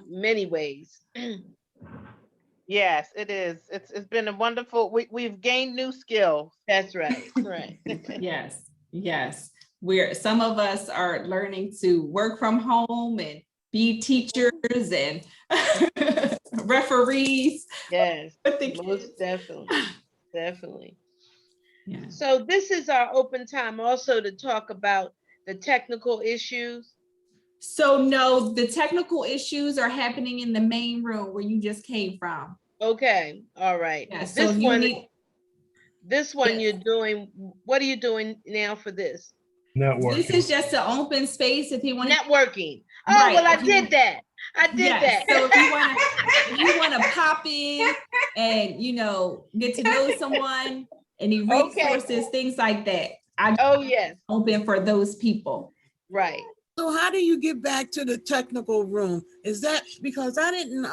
many ways. Yes, it is. It's been a wonderful. We've gained new skills. That's right. Right. Yes, yes. Some of us are learning to work from home and be teachers and referees. Yes. with the Most kids. definitely. Definitely. Yeah. So this is our open time also to talk about the technical issues. So no, the technical issues are happening in the main room where you just came from. Okay. All right. Yeah, so This you one, need, this one yes. you're doing. What are you doing now for this? This is Networking. just an open space if you want to. Networking. Oh, Right, well, I if you- did that. I did Yes, that. so if you want to pop in and, you know, get to know someone, any Okay. resources, things like that. Oh, yes. Open for those people. Right. So how do you get back to the technical room? Is that because I didn't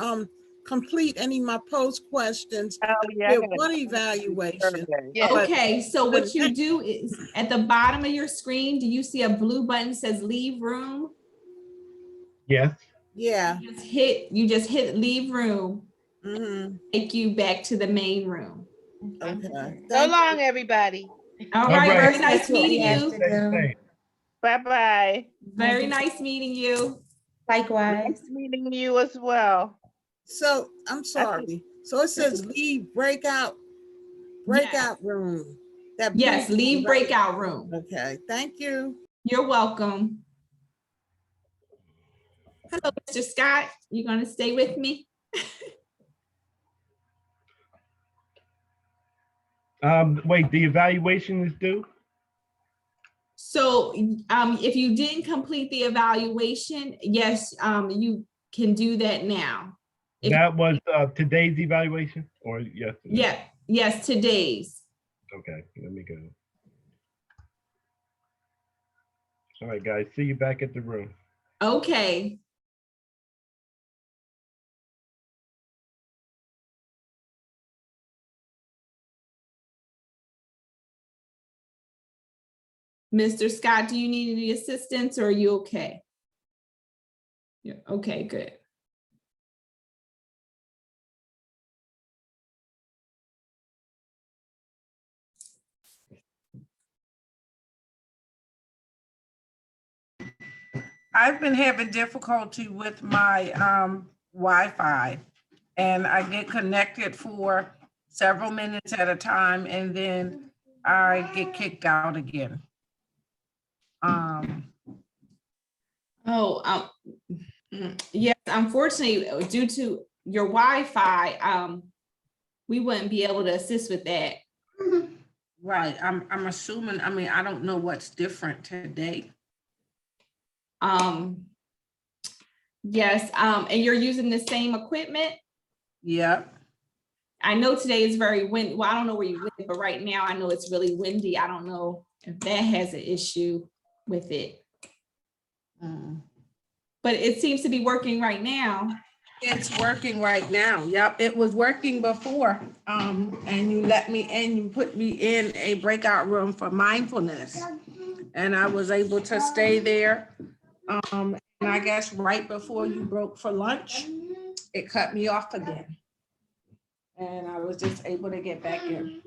complete any of my post questions? Oh yeah. I Did gotta one do evaluation. survey. Yeah. But Okay, so what the you next- do is at the bottom of your screen, do you see a blue button that says leave room? Yes. Yeah. You just hit leave room, Mm-hmm. take you back to the main room. Okay. So Thank long, everybody. All All right, right. very nice That's what we meeting have you. to Stay do. safe. Bye bye. Very nice meeting you. Likewise. Nice meeting you as well. So I'm sorry. So it says leave breakout room. That blue Yes, leave button, right? breakout room. Okay. Thank you. You're welcome. Hello, Mr. Scott. You gonna stay with me? Wait, the evaluation is due? So if you didn't complete the evaluation, yes, you can do that now. If- That was today's evaluation or yesterday? Yeah, yes, today's. Okay, let me go. All right, guys, see you back at the room. Okay. Mr. Scott, do you need any assistance or are you okay? Yeah, okay, good. I've been having difficulty with my Wi-Fi, and I get connected for several minutes at a time, and then I get kicked out again. Yes, unfortunately, due to your Wi-Fi, we wouldn't be able to assist with that. Right, I'm assuming, I mean, I don't know what's different today. Yes, and you're using the same equipment? Yep. I know today is very windy. Well, I don't know where you live, but right now I know it's really windy. I don't know if that has an issue with it. But it seems to be working right now. It's working right now. Yep, it was working before. And you let me in, you put me in a breakout room for mindfulness. And I was able to stay there. And I guess right before you broke for lunch, it cut me off again. And I was just able to get back in.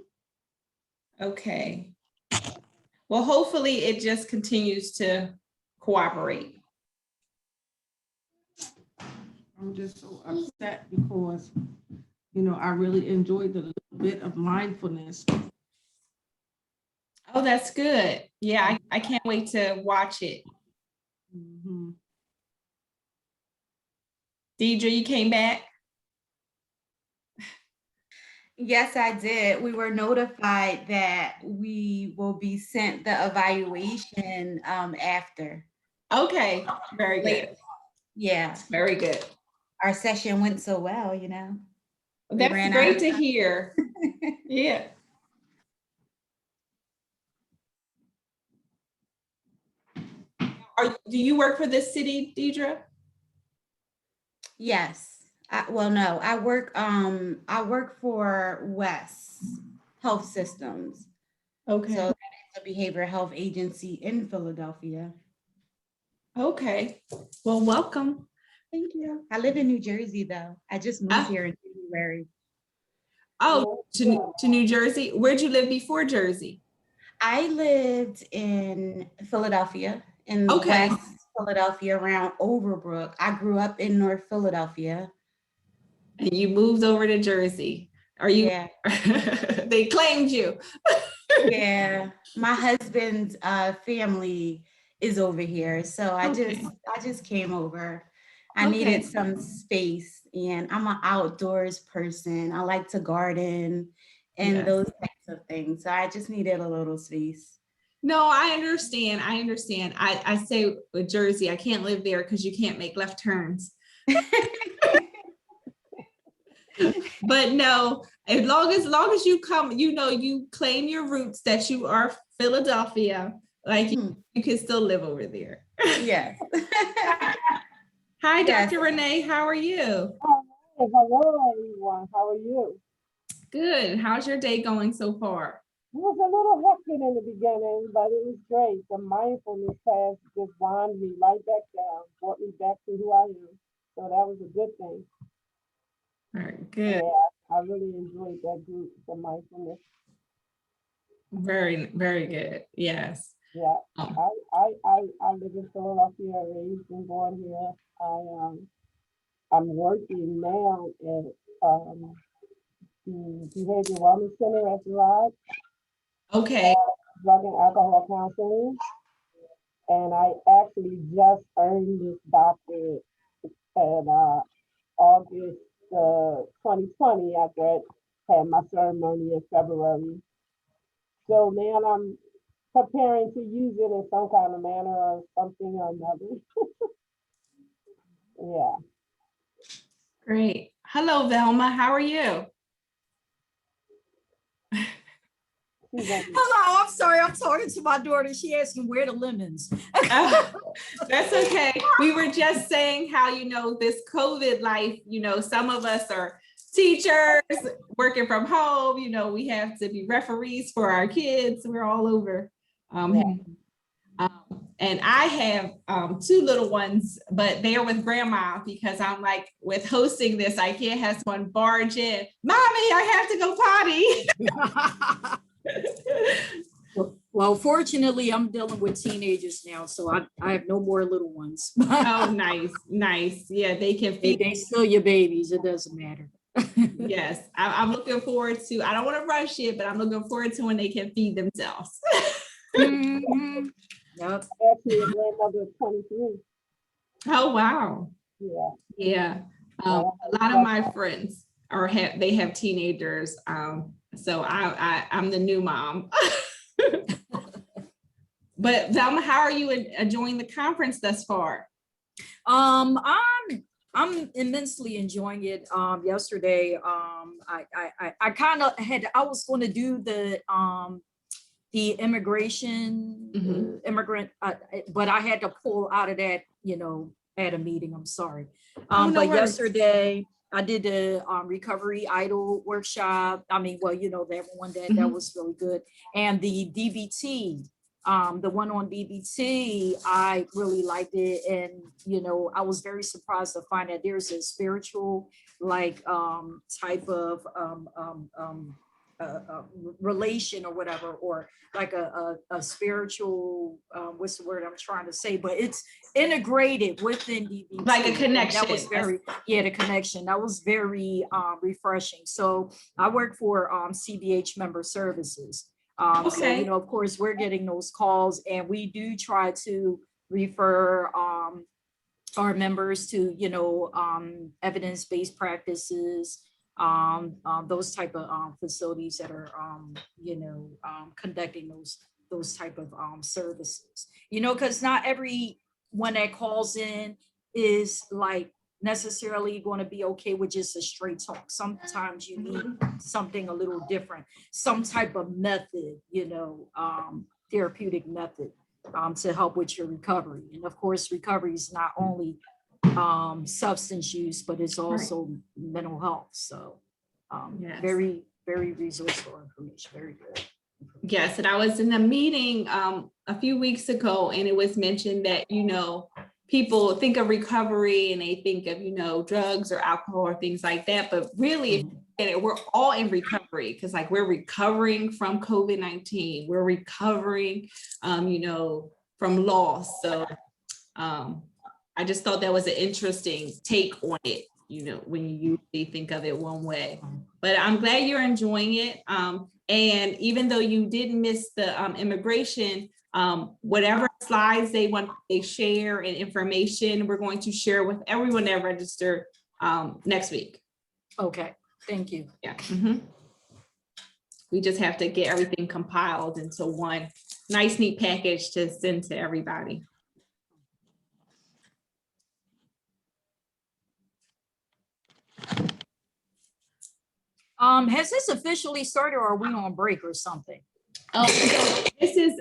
Okay. Well, hopefully it just continues to cooperate. I'm just so upset because, you know, I really enjoyed the little bit of mindfulness. Oh, that's good. Yeah, I can't wait to watch it. Deidre, you came back? Yes, I did. We were notified that we will be sent the evaluation after. Okay, very good. Yeah, Very good. our session went so well, you know. We That's ran out great of to time. hear. Yeah. Do you work for this city, Deidre? Yes. Well, no, I work for West Health Systems. Okay. So that is a behavioral health agency in Philadelphia. Okay. Well, welcome. Thank you. I live in New Jersey though. I just moved Ah. here in January. Oh, to New Jersey. Where'd you live before Jersey? I lived in Philadelphia, in Okay. West Philadelphia around Overbrook. I grew up in North Philadelphia. And you moved over to Jersey. Are you? Yeah. They claimed you. Yeah. My husband's family is over here. So I Okay. just came over. I Okay. needed some space and I'm an outdoors person. I like to garden and Yes. those types of things. So I just needed a little space. No, I understand. I understand. I say with Jersey, I can't live there because you can't make left turns. But no, as long as you come, you claim your roots that you are Philadelphia, like you can still live over there. Yes. Hi, Yes. Dr. Renee. How are you? Hello, everyone. How are you? Good. How's your day going so far? It was a little hectic in the beginning, but it was great. The mindfulness class just wound me right back down, brought me back to who I am. So that was a good thing. All right, good. Yeah, I really enjoyed that group, the mindfulness. Very, very good. Yes. Yeah, Oh. I live in Philadelphia, raised and born here. I'm working now at the Behavioral Wellness Center at the Lodge. Okay. Drug and alcohol counseling, and I actually just earned this doctorate in August 2020 after I had my ceremony in February. So now I'm preparing to use it in some kind of manner or something or another. Yeah. Great. Hello, Velma. How are you? Hello, I'm sorry. I'm talking to my daughter. She asked me where the lemons. That's okay. We were just saying how, this COVID life, some of us are teachers working from home, we have to be referees for our kids. We're all over. And I have 2 little ones, but they're with grandma because I'm like, with hosting this, I can't have someone barge in. Mommy, I have to go potty. Well, fortunately, I'm dealing with teenagers now, so I have no more little ones. Oh, nice. Yeah, they can feed. They still your babies. It doesn't matter. Yes, I'm looking forward to, I don't want to rush it, but I'm looking forward to when they can feed themselves. Mm-hmm. Yep. Actually, a grandmother of 23. Oh, wow. Yeah. Yeah. A lot of my friends they have teenagers. So I'm the new mom. But Velma, how are you enjoying the conference thus far? I'm immensely enjoying it. Yesterday, I kind of I was going to do the immigration immigrant, but I had to pull out of that, at a meeting. I'm sorry. No But worries. yesterday I did the recovery idol workshop. I mean, that one that was really good. And the DBT, the one on DBT, I really liked it. And, I was very surprised to find that there's a spiritual type of relation or whatever, or like a spiritual, what's the word I'm trying to say, but it's integrated within DBT. Like a connection. That was the connection. That was very refreshing. So I work for CBH Member Services. Okay. So, of course, we're getting those calls, and we do try to refer our members to, evidence-based practices, those type of facilities that are, conducting those type of services, because not everyone that calls in is like necessarily going to be okay with just a straight talk. Sometimes you need something a little different, some type of method, therapeutic method to help with your recovery. And of course, recovery is not only substance use, but it's also mental health. So Yes. very, very resourceful information, very good. Yes, and I was in a meeting a few weeks ago, and it was mentioned that, people think of recovery and they think of, you know, drugs or alcohol or things like that. But really, if you look at it, we're all in recovery, because like we're recovering from COVID-19. We're recovering, you know, from loss. So I just thought that was an interesting take on it, you know, when you usually think of it one way. But I'm glad you're enjoying it. And even though you didn't miss the immigration, whatever slides they share and information, we're going to share with everyone that registered next week. Okay, thank you. Yeah. We just have to get everything compiled into one nice, neat package to send to everybody. Has this officially started, or are we on break or something? Oh, so this is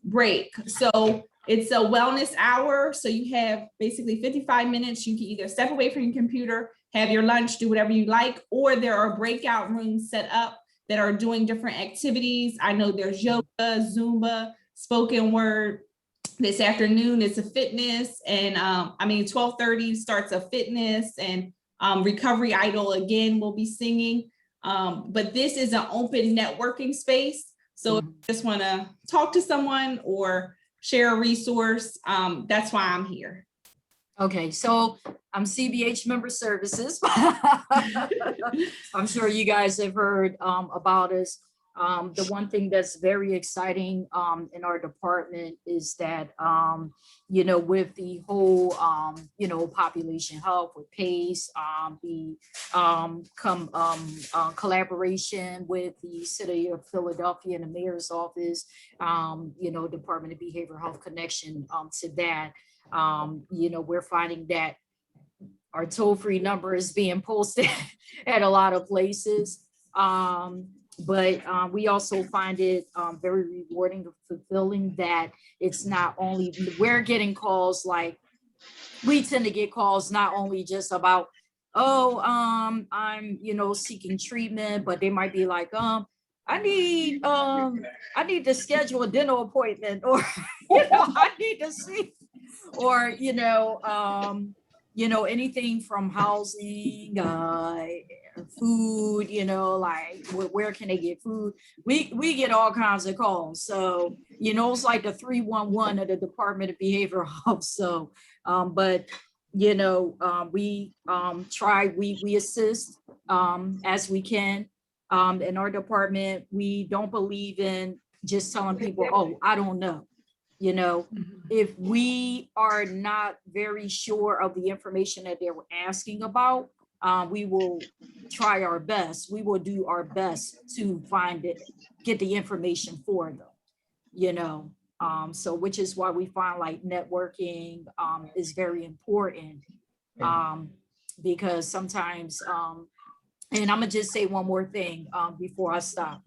break. So it's a wellness hour. So you have basically 55 minutes. You can either step away from your computer, have your lunch, do whatever you like, or there are breakout rooms set up that are doing different activities. I know there's yoga, Zumba, spoken word. This afternoon it's a fitness, and 12:30 starts a fitness, and Recovery Idol again will be singing. But this is an open networking space. So if you just want to talk to someone or share a resource, that's why I'm here. Okay, so I'm CBH Member Services. I'm sure you guys have heard about us. The one thing that's very exciting in our department is that, you know, with the whole, you know, population health with PACE, the collaboration with the City of Philadelphia and the Mayor's Office, you know, Department of Behavioral Health connection to that. You know, we're finding that our toll-free number is being posted at a lot of places. But we also find it very rewarding and fulfilling that it's not only, we're getting calls, like we tend to get calls not only just about, oh, I'm, you know, seeking treatment, but they might be like, I need to schedule a dental appointment, or, you know, I need to see, or, you know, anything from housing, food, you know, like where can they get food? We get all kinds of calls. So, you know, it's like the 311 of the Department of Behavioral Health. So, but, you know, we assist as we can. In our department, we don't believe in just telling people, oh, I don't know. You know, if we are not very sure of the information that they were asking about, we will try our best. We will do our best to find it, get the information for them, you know. So which is why we find like networking is very important, because sometimes, and I'm gonna just say one more thing before I stop.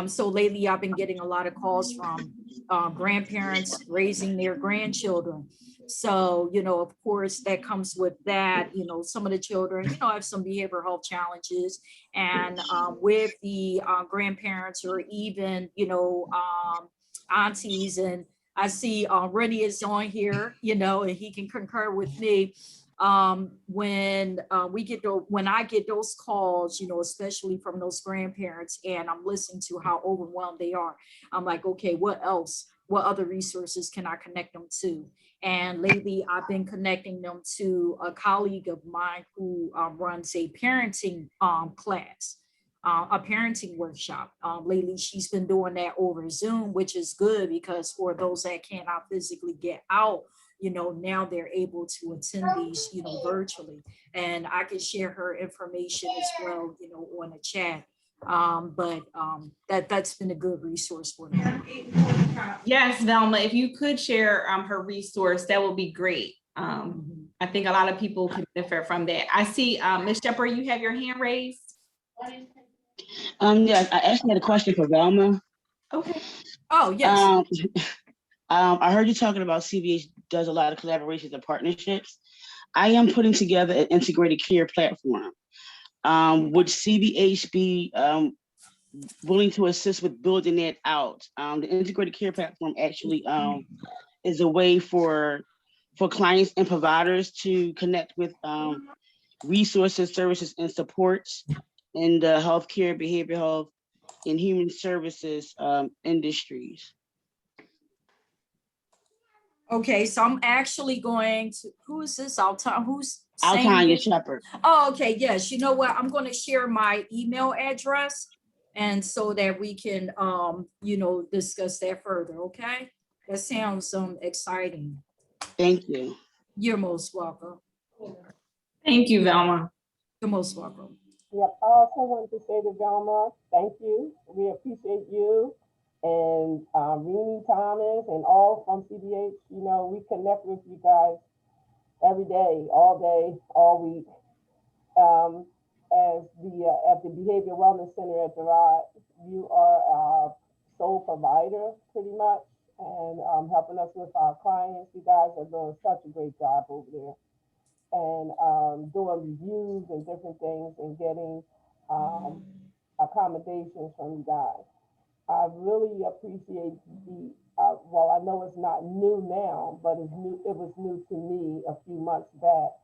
So lately I've been getting a lot of calls from grandparents raising their grandchildren. So, you know, of course, that comes with that, you know, some of the children, you know, have some behavioral health challenges, and with the grandparents, or even, you know, aunties, and I see Rennie is on here, you know, and he can concur with me. When I get those calls, you know, especially from those grandparents, and I'm listening to how overwhelmed they are, I'm like, okay, what else? What other resources can I connect them to? And lately I've been connecting them to a colleague of mine who runs a parenting class, a parenting workshop. Lately she's been doing that over Zoom, which is good, because for those that cannot physically get out, you know, now they're able to attend these, you know, virtually. And I can share her information as well, you know, on the chat. That's been a good resource for me. Yes, Velma, if you could share her resource, that would be great. I think a lot of people can benefit from that. I see Ms. Shepherd, you have your hand raised. Yes, I actually had a question for Velma. Okay. Oh, yes. I heard you talking about CBH does a lot of collaborations and partnerships. I am putting together an integrated care platform. Would CBH be willing to assist with building that out? The integrated care platform actually is a way for for clients and providers to connect with resources, services, and supports in the healthcare, behavioral health, and human services industries. Okay, so I'm actually going to, who is this? Who's saying Altanya this? Shepherd. Oh, okay, yes. You know what? I'm going to share my email address, and so that we can, you know, discuss that further. Okay, that sounds exciting. Thank you. You're most welcome. Thank you, Velma. You're most welcome. Yep, I also wanted to say to Velma, thank you. We appreciate you and Renee Thomas and all from CBH. You know, we connect with you guys every day, all week. As at the Behavioral Wellness Center at Gerard, you are our sole provider pretty much, and helping us with our clients. You guys are doing such a great job over there, and doing reviews and different things and getting accommodations from you guys. I really appreciate the, well, I know it's not new now, but it's new. It was new to me a few months back.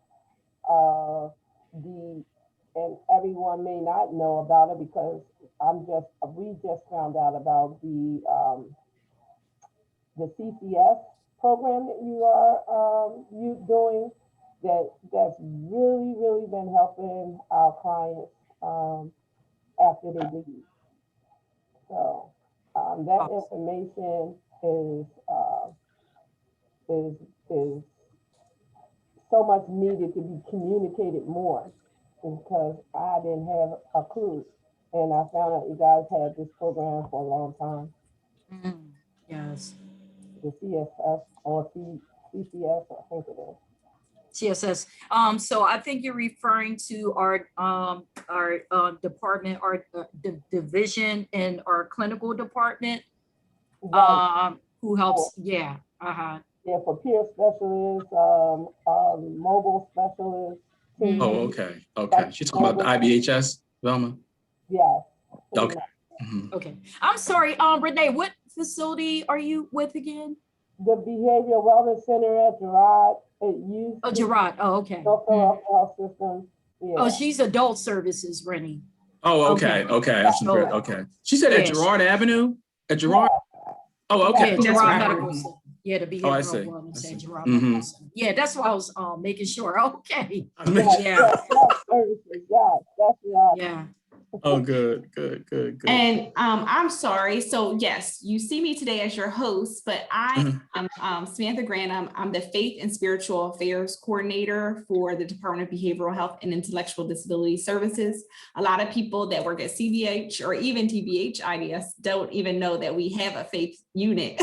And everyone may not know about it because we just found out about the CCS program that you are doing. That's really been helping our clients after they leave. So that information is so much needed to be communicated more, because I didn't have a clue, and I found out you guys had this program for a long time. Yes. The CSS or CCS, I think it is. CSS. So I think you're referring to our department, our division in our clinical department, who helps. Yeah. Yeah, for peer specialists, mobile specialists. Oh, okay. Okay. She's talking about the IBHS, Velma? Yes. Okay. Okay. I'm sorry, Renee, what facility are you with again? The Behavioral Wellness Center at Gerard. Gerard. Oh, okay. Health system. Yeah. Oh, she's adult services, Rennie. Oh, okay. Okay. That's good. Okay. She said at Gerard Avenue? At Gerard? Oh, okay. Yeah, Gerard Medical Center. Yeah, the Behavioral Wellness at Gerard Medical Center. Yeah, that's why I was making sure. Okay. Yeah. That's right. Yeah. Oh, good. And I'm sorry. So yes, you see me today as your host, but I am Samantha Grant. I'm the Faith and Spiritual Affairs Coordinator for the Department of Behavioral Health and Intellectual Disability Services. A lot of people that work at CBH or even DBHIDS don't even know that we have a faith unit.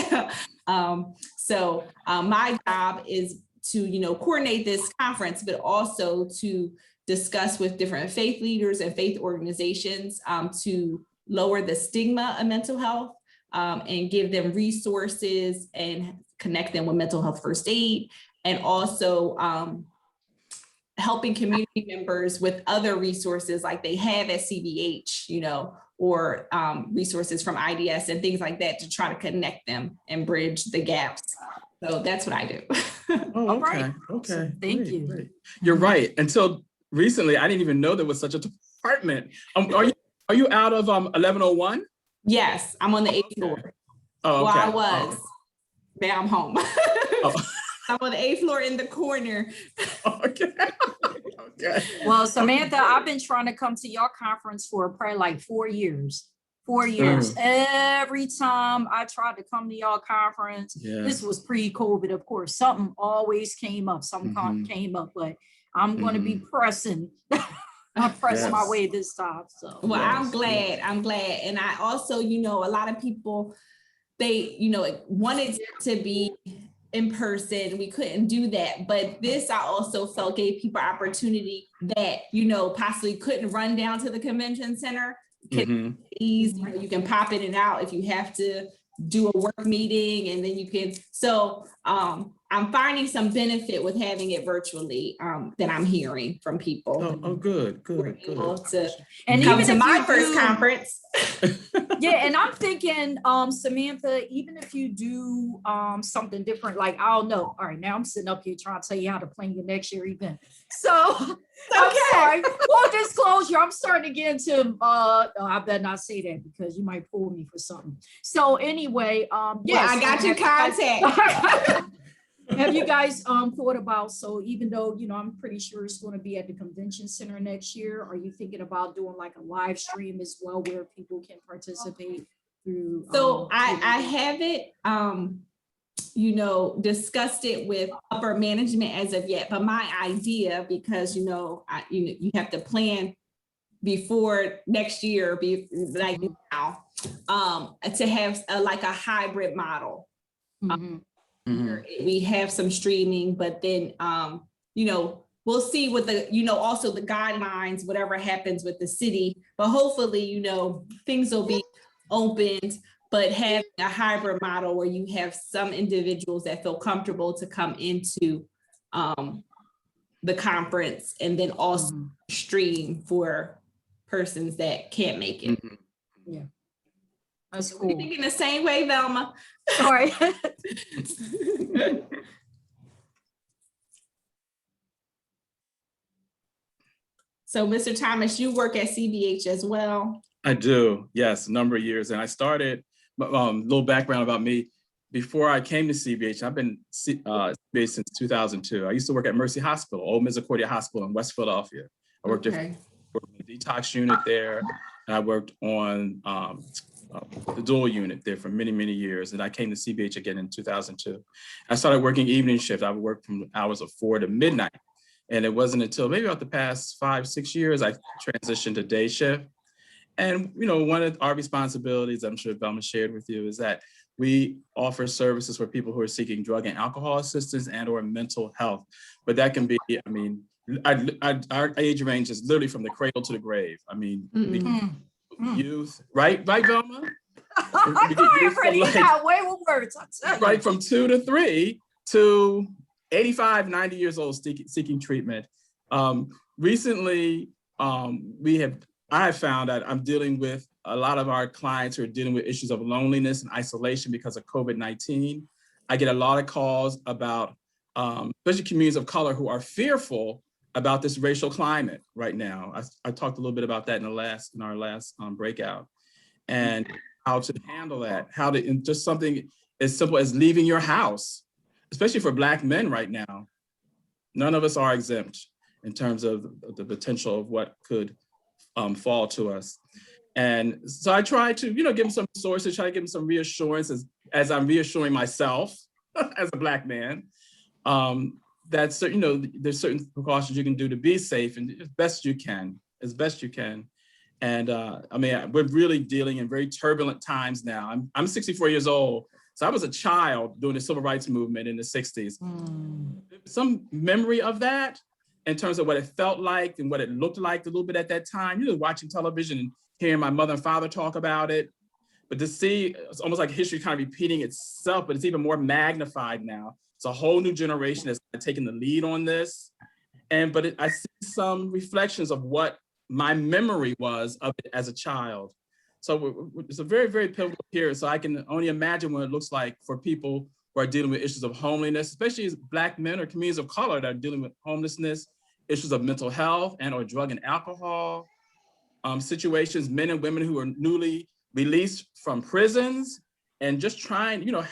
So my job is to, coordinate this conference, but also to discuss with different faith leaders and faith organizations to lower the stigma of mental health and give them resources and connect them with mental health first aid, and also helping community members with other resources like they have at CBH, or resources from IDS and things like that to try to connect them and bridge the gaps. So that's what I do. Oh, okay. Right. Okay. Thank Great, you. great. You're right. Until recently, I didn't even know there was such a department. Are you out of 1101? Yes, I'm on the 8th floor. Oh, okay. Well, I was. Now I'm home. Oh. I'm on the 8th floor in the corner. Okay. Okay. Well, Samantha, I've been trying to come to your conference for probably like 4 years. 4 years. Every time I tried to come to your conference, this was pre-COVID, of course. Something always came up. Something came up, but I'm going to be pressing. I'm pressing my way this time. So, well, I'm glad. And I also, a lot of people, they, wanted to be in person. We couldn't do that. But this, I also felt gave people opportunity that, possibly couldn't run down to the convention center. You can pop in and out if you have to do a work meeting, and then you can. So I'm finding some benefit with having it virtually, that I'm hearing from people. Oh, good, who were good, able good. to And come even to if my you first do- conference. Yeah, and I'm thinking, Samantha, even if you do something different, like I don't know. All right, now I'm sitting up here trying to tell you how to plan your next year event. So I'm sorry. Full disclosure, I'm starting to get into no, I better not say that because you might pull me for something. So anyway, Yeah, I got your contact. Have you guys thought about, so even though, you know, I'm pretty sure it's going to be at the convention center next year, are you thinking about doing like a live stream as well where people can participate through? So I haven't, you know, discussed it with upper management as of yet, but my idea, because, you know, you have to plan before next year, like now, to have like a hybrid model. Mhm. Where we have some streaming, but then, you know, we'll see what the, you know, also the guidelines, whatever happens with the city, but hopefully, you know, things will be opened, but having a hybrid model where you have some individuals that feel comfortable to come into the conference and then also stream for persons that can't make it. Yeah. That's We're cool. thinking the same way, Velma. All right. So, Mr. Thomas, you work at CBH as well. I do, yes, a number of years. And I started, little background about me. Before I came to CBH, I've been CBH since 2002. I used to work at Mercy Hospital, Old Misericordia Hospital in West Philadelphia. I worked in the detox unit there, and I worked on the dual unit there for many, many years. And I came to CBH again in 2002. I started working evening shift. I would work from hours of 4 to midnight. And it wasn't until maybe about the past 5, 6 years, I transitioned to day shift. And, you know, one of our responsibilities, I'm sure Velma shared with you, is that we offer services for people who are seeking drug and alcohol assistance and or mental health. But that can be, I mean, our age range is literally from the cradle to the grave. I mean, youth, right, Velma? Way with words. Right, from 2 to 3 to 85, 90 years old seeking treatment. Recently, I have found that I'm dealing with a lot of our clients who are dealing with issues of loneliness and isolation because of COVID-19. I get a lot of calls about, especially communities of color who are fearful about this racial climate right now. I talked a little bit about that in our last breakout, and how to handle that, how to, just something as simple as leaving your house, especially for Black men right now. None of us are exempt in terms of the potential of what could fall to us. And so I try to, you know, give them some resources, try to give them some reassurance as I'm reassuring myself as a Black man, that, you know, there's certain precautions you can do to be safe and as best you can. And I mean, we're really dealing in very turbulent times now. I'm 64 years old. So I was a child during the civil rights movement in the 60s. Some memory of that in terms of what it felt like and what it looked like a little bit at that time, you know, watching television and hearing my mother and father talk about it. But to see, it's almost like history kind of repeating itself, but it's even more magnified now. It's a whole new generation that's taking the lead on this. But I see some reflections of what my memory was of it as a child. So it's a very, very pivotal period. So I can only imagine what it looks like for people who are dealing with issues of homelessness, especially as Black men or communities of color that are dealing with homelessness, issues of mental health and or drug and alcohol situations, men and women who are newly released from prisons and just trying, you know,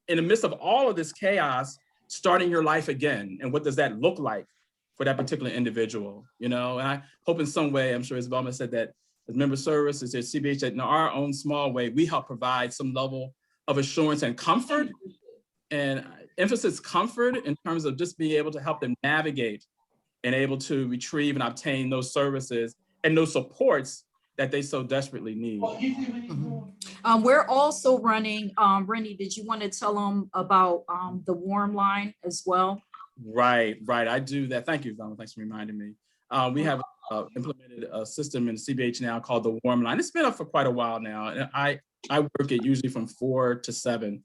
in the midst of all of this chaos, starting your life again. And what does that look like for that particular individual, you know? And I hope in some way, I'm sure as Velma said, that as member services at CBH, that in our own small way, we help provide some level of assurance and comfort, and emphasis comfort in terms of just being able to help them navigate and able to retrieve and obtain those services and those supports that they so desperately need. We're also running, Rennie, did you want to tell them about the warm line as well? Right, I do that. Thank you, Velma. Thanks for reminding me. We have implemented a system in CBH now called the Warm Line. It's been up for quite a while now, and I work it usually from 4 to 7.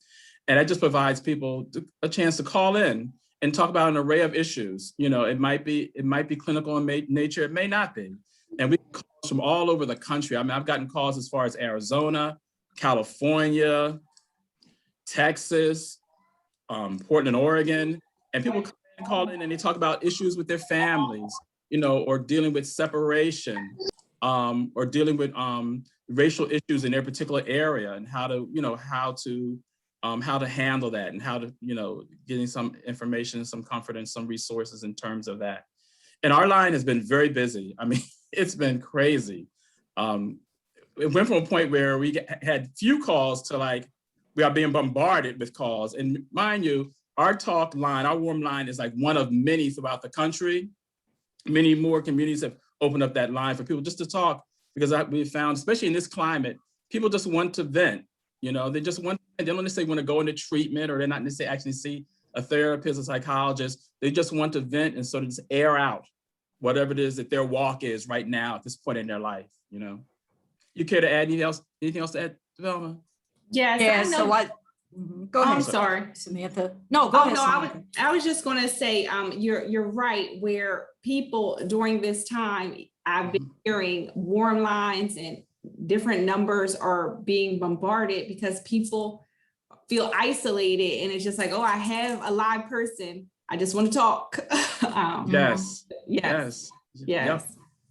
And that just provides people a chance to call in and talk about an array of issues. You know, it might be clinical in nature, it may not be. And we get calls from all over the country. I mean, I've gotten calls as far as Arizona, California, Texas, Portland, Oregon, and people call in and they talk about issues with their families, you know, or dealing with separation, or dealing with racial issues in their particular area, and how to handle that, and how to, you know, getting some information, some comfort, and some resources in terms of that. And our line has been very busy. I mean, it's been crazy. It went from a point where we had few calls to like, we are being bombarded with calls. And mind you, our talk line, our warm line is like one of many throughout the country. Many more communities have opened up that line for people just to talk, because we found, especially in this climate, people just want to vent. You know, they just want, they don't necessarily want to go into treatment, or they're not necessarily actually see a therapist, a psychologist. They just want to vent and sort of just air out whatever it is that their walk is right now at this point in their life, you know. You care to add anything else to add, Velma? Yes, Yeah, I know. so go ahead. I'm sorry, Samantha. No, go ahead. No, Samantha. I was just going to say, you're right. Where people during this time, I've been hearing warm lines and different numbers are being bombarded because people feel isolated, and it's just like, oh, I have a live person. I just want to talk. Yes. Yes.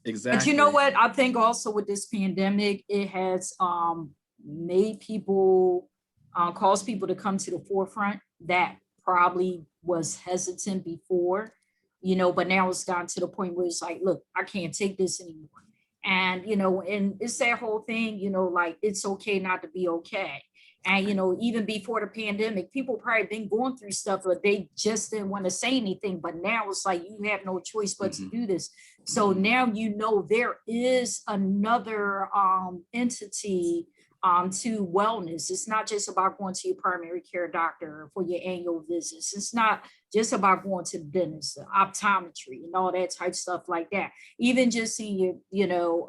Exactly. But you know what? I think also with this pandemic, it has made people, caused people to come to the forefront that probably was hesitant before, you know, but now it's gotten to the point where it's like, look, I can't take this anymore. And, you know, and it's that whole thing, you know, like, it's okay not to be okay. And, you know, even before the pandemic, people probably been going through stuff, but they just didn't want to say anything. But now it's like, you have no choice but to do this. So now, you know, there is another entity to wellness. It's not just about going to your primary care doctor for your annual visits. It's not just about going to the dentist, the optometry, and all that type of stuff like that. Even just seeing your,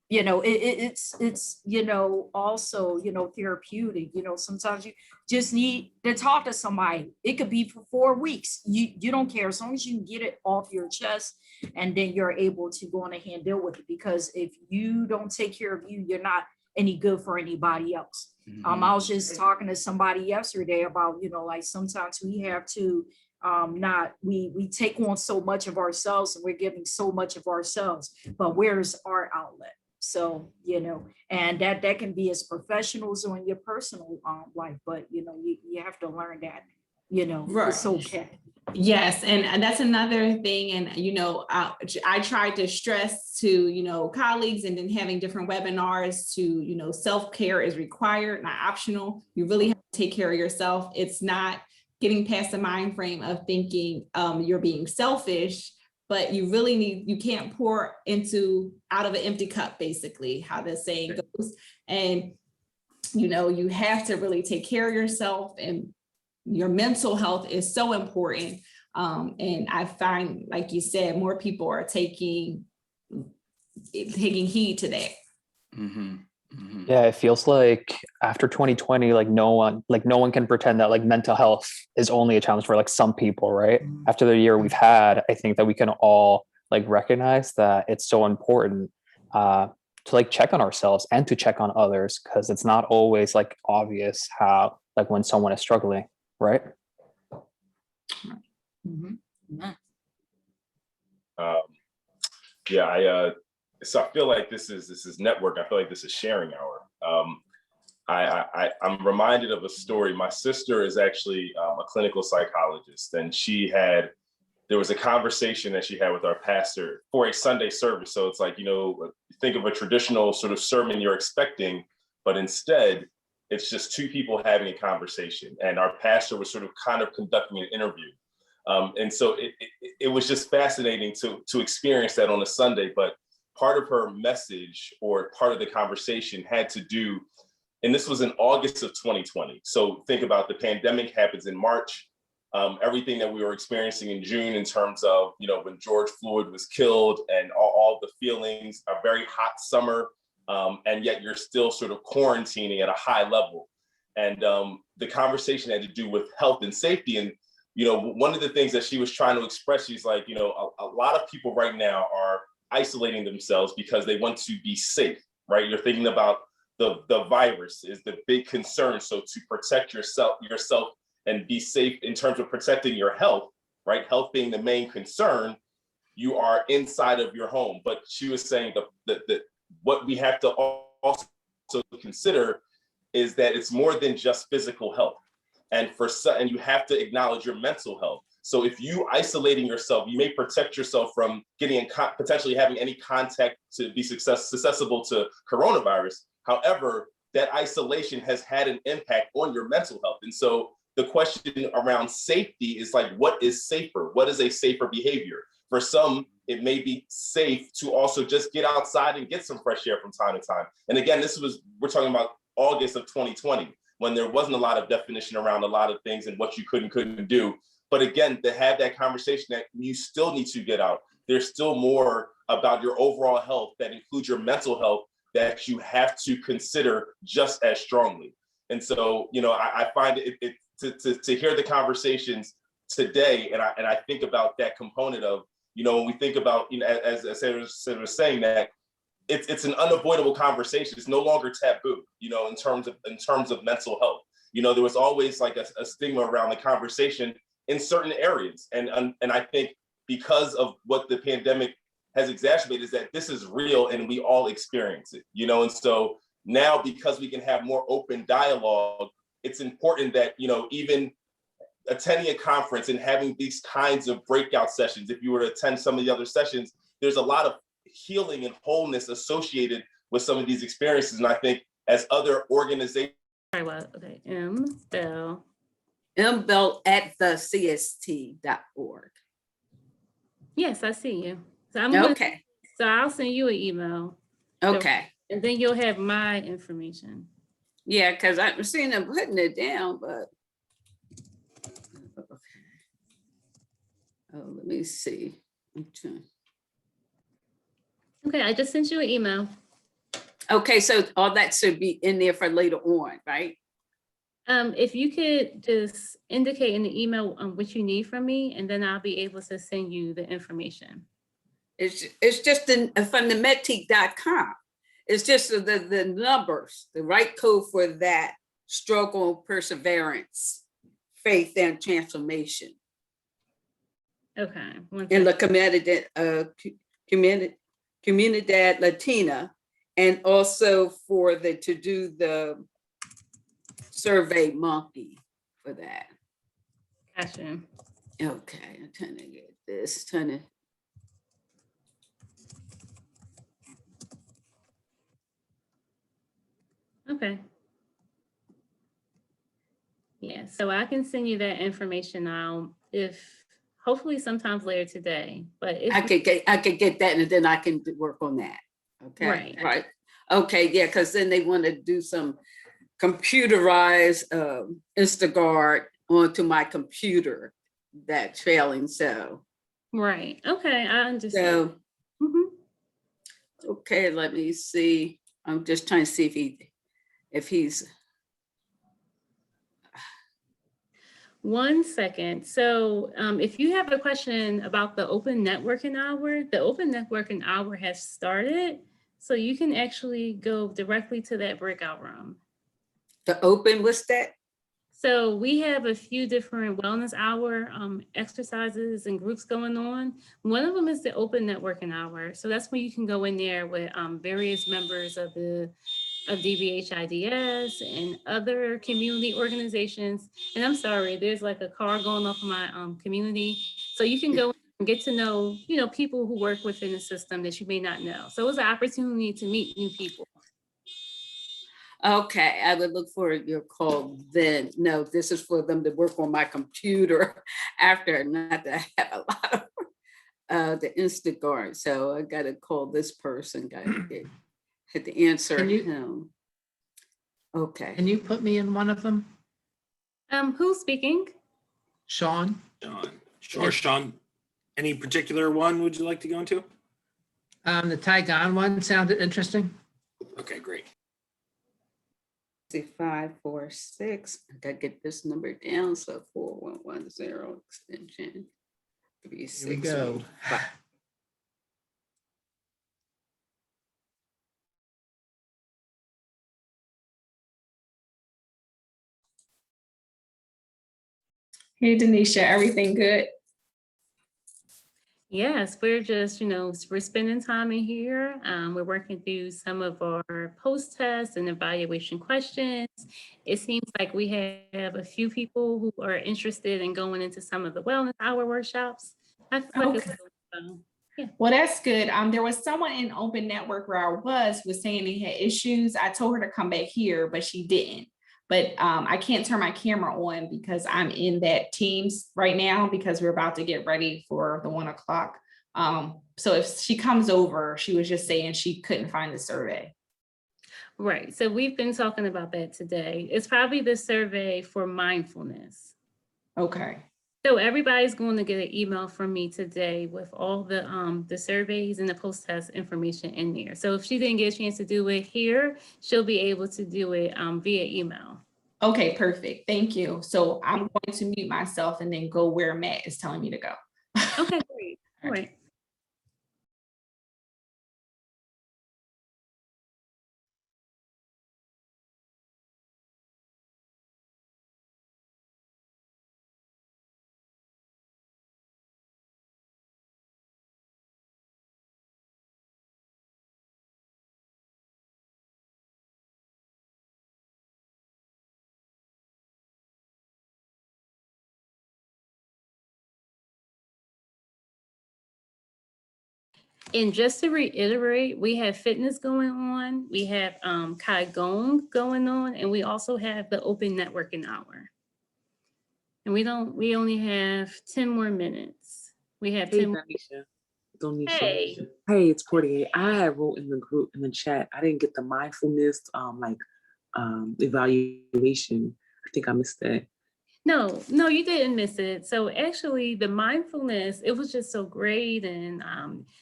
it's you know, also, you know, therapeutic. You know, sometimes you just need to talk to somebody. It could be for 4 weeks. You don't care, as long as you can get it off your chest, and then you're able to go on ahead and deal with it. Because if you don't take care of you, you're not any good for anybody else. I was just talking to somebody yesterday about, you know, like, sometimes we have to we take on so much of ourselves, and we're giving so much of ourselves, but where's our outlet? So, you know, and that can be as professionals or in your personal life, but, you know, you have to learn that, you know, it's okay. Yes, and that's another thing. And, you know, I tried to stress to, you know, colleagues, and then having different webinars to, you know, self-care is required, not optional. You really have to take care of yourself. It's not getting past the mind frame of thinking you're being selfish, but you really you can't pour out of an empty cup, basically, how the saying goes. And, you know, you have to really take care of yourself, and your mental health is so important. And I find, like you said, more people are taking heed to that. Yeah, it feels like after 2020, like no one can pretend that like mental health is only a challenge for like some people, right? After the year we've had, I think that we can all like recognize that it's so important to like check on ourselves and to check on others, because it's not always like obvious how, like, when someone is struggling, right? So I feel like this is network. I feel like this is sharing hour. I'm reminded of a story. My sister is actually a clinical psychologist, and there was a conversation that she had with our pastor for a Sunday service. So it's like, you know, think of a traditional sort of sermon you're expecting, but instead it's just two people having a conversation, and our pastor was sort of kind of conducting an interview. And so it was just fascinating to experience that on a Sunday. But part of her message, or part of the conversation, had to do, and this was in August of 2020. So think about, the pandemic happens in March. Everything that we were experiencing in June in terms of, you know, when George Floyd was killed, and all the feelings, a very hot summer, and yet you're still sort of quarantining at a high level. And the conversation had to do with health and safety. And, one of the things that she was trying to express, she's like, a lot of people right now are isolating themselves because they want to be safe, right? You're thinking about the virus is the big concern. So to protect yourself and be safe in terms of protecting your health, right? Health being the main concern, you are inside of your home. But she was saying that what we have to also consider is that it's more than just physical health. And you have to acknowledge your mental health. So if you isolating yourself, you may protect yourself from getting potentially having any contact to be susceptible to coronavirus. However, that isolation has had an impact on your mental health. And so the question around safety is like, what is safer? What is a safer behavior? For some, it may be safe to also just get outside and get some fresh air from time to time. And again, we're talking about August of 2020, when there wasn't a lot of definition around a lot of things and what you could and couldn't do. But again, to have that conversation that you still need to get out, there's still more about your overall health that includes your mental health that you have to consider just as strongly. And so, I find it to hear the conversations today, and I think about that component of, when we think about, as Sarah was saying, that it's an unavoidable conversation. It's no longer taboo, in terms of mental health. There was always like a stigma around the conversation in certain areas. And I think because of what the pandemic has exacerbated is that this is real and we all experience it, and so now because we can have more open dialogue, it's important that, even attending a conference and having these kinds of breakout sessions, if you were to attend some of the other sessions, there's a lot of healing and wholeness associated with some of these experiences. And I think as other organizations. Okay, mbell at the cst.org. Yes, I see you. So Okay. So I'll send you an email. Okay. And then you'll have my information. Yeah, because I'm seeing them putting it down, but. Oh, let me see. Okay, I just sent you an email. Okay, so all that should be in there for later on, right? If you could just indicate in the email what you need from me, and then I'll be able to send you the information. It's just from the medteak.com. It's just the numbers, the right code for that: struggle, perseverance, faith, and transformation. Okay. In the Comunidad Latina, and also to do the Survey Monkey for that. Gotcha. Okay, I'm trying to get this, Okay. Yeah, so I can send you that information now, hopefully sometimes later today. But if I could get that, and then I can work on that. Okay. Right. Okay. Yeah, because then they want to do some computerized Instaguard onto my computer that's failing. So. Right. Okay. I understand. So. Okay. Let me see. I'm just trying to see if he's. 1 second. So if you have a question about the Open Networking Hour, the Open Networking Hour has started. So you can actually go directly to that breakout room. The open, what's that? So we have a few different wellness hour exercises and groups going on. One of them is the Open Networking Hour. So that's where you can go in there with various members of DBHIDS and other community organizations. And I'm sorry, there's like a car going off in my community. So you can go and get to know, people who work within the system that you may not know. So it's an opportunity to meet new people. Okay, I would look for your call then. No, this is for them to work on my computer after, not to have a lot of the Instaguard. So I got to call this person, had to answer him. Okay. Can you put me in one of them? Who's speaking? Sean. Sure, Sean. Any particular one would you like to go into? The Taiwan one sounded interesting. Okay, great. 546. I gotta get this number down. So 4110 extension Here we 3615. go. Hey, Denisha, everything good? Yes, we're just, we're spending time in here. We're working through some of our post-test and evaluation questions. It seems like we have a few people who are interested in going into some of the wellness hour workshops. I feel like it's yeah. Well, that's good. There was someone in Open Network where I was saying they had issues. I told her to come back here, but she didn't. But I can't turn my camera on because I'm in that Teams right now because we're about to get ready for the 1 o'clock. So if she comes over, she was just saying she couldn't find the survey. Right. So we've been talking about that today. It's probably the survey for mindfulness. Okay. So everybody's going to get an email from me today with all the surveys and the post-test information in there. So if she didn't get a chance to do it here, she'll be able to do it via email. Okay, perfect. Thank you. So I'm going to mute myself and then go where Matt is telling me to go. Okay, great. All right. And just to reiterate, we have fitness going on, we have Qigong going on, and we also have the open networking hour. And we only have 10 more minutes. We have Hey, 10 more. Donisha. Hey. Hey, it's Portier. I wrote in the group, in the chat, I didn't get the mindfulness evaluation. I think I missed that. No, you didn't miss it. So actually the mindfulness, it was just so great. And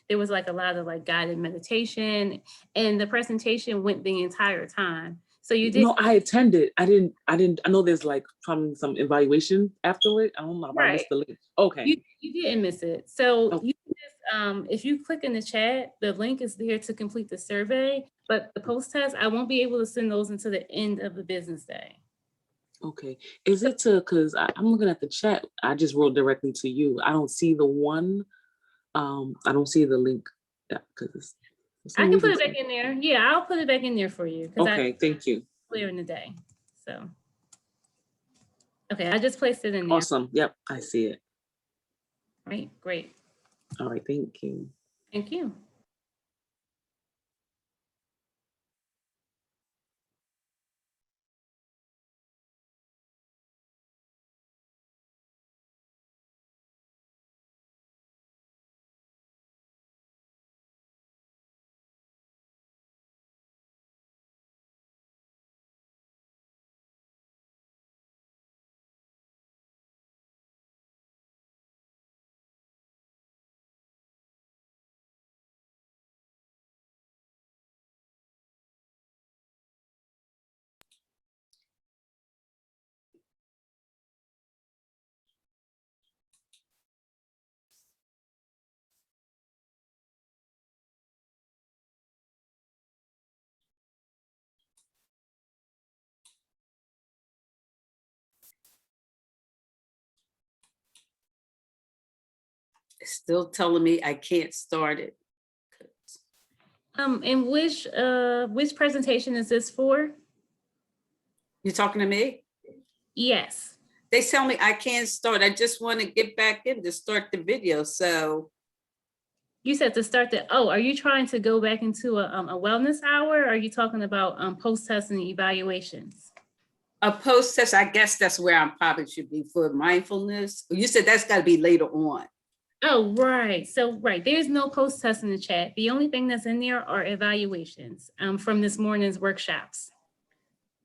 there was like a lot of like guided meditation and the presentation went the entire time. So you did. No, I attended. I know there's like from some evaluation afterward. I don't know if I missed the link. Okay. You didn't miss it. So you can just, if you click in the chat, the link is there to complete the survey, but the post-test, I won't be able to send those until the end of the business day. Okay. Is it because I'm looking at the chat. I just wrote directly to you. I don't see the one. I don't see the link. Because I can put it back in there. Yeah, I'll put it back in there for you. Okay, thank you. Clear in the day. So, okay, I just placed it in there. Awesome. Yep, I see it. Right, great. All right, thank you. Thank you. It's still telling me I can't start it. And which presentation is this for? You talking to me? Yes. They tell me I can't start. I just want to get back in to start the video. So you said to start are you trying to go back into a wellness hour? Or are you talking about post-test and evaluations? A post-test, I guess that's where I probably should be for mindfulness. You said that's got to be later on. Oh, right. So, right. There's no post-test in the chat. The only thing that's in there are evaluations from this morning's workshops.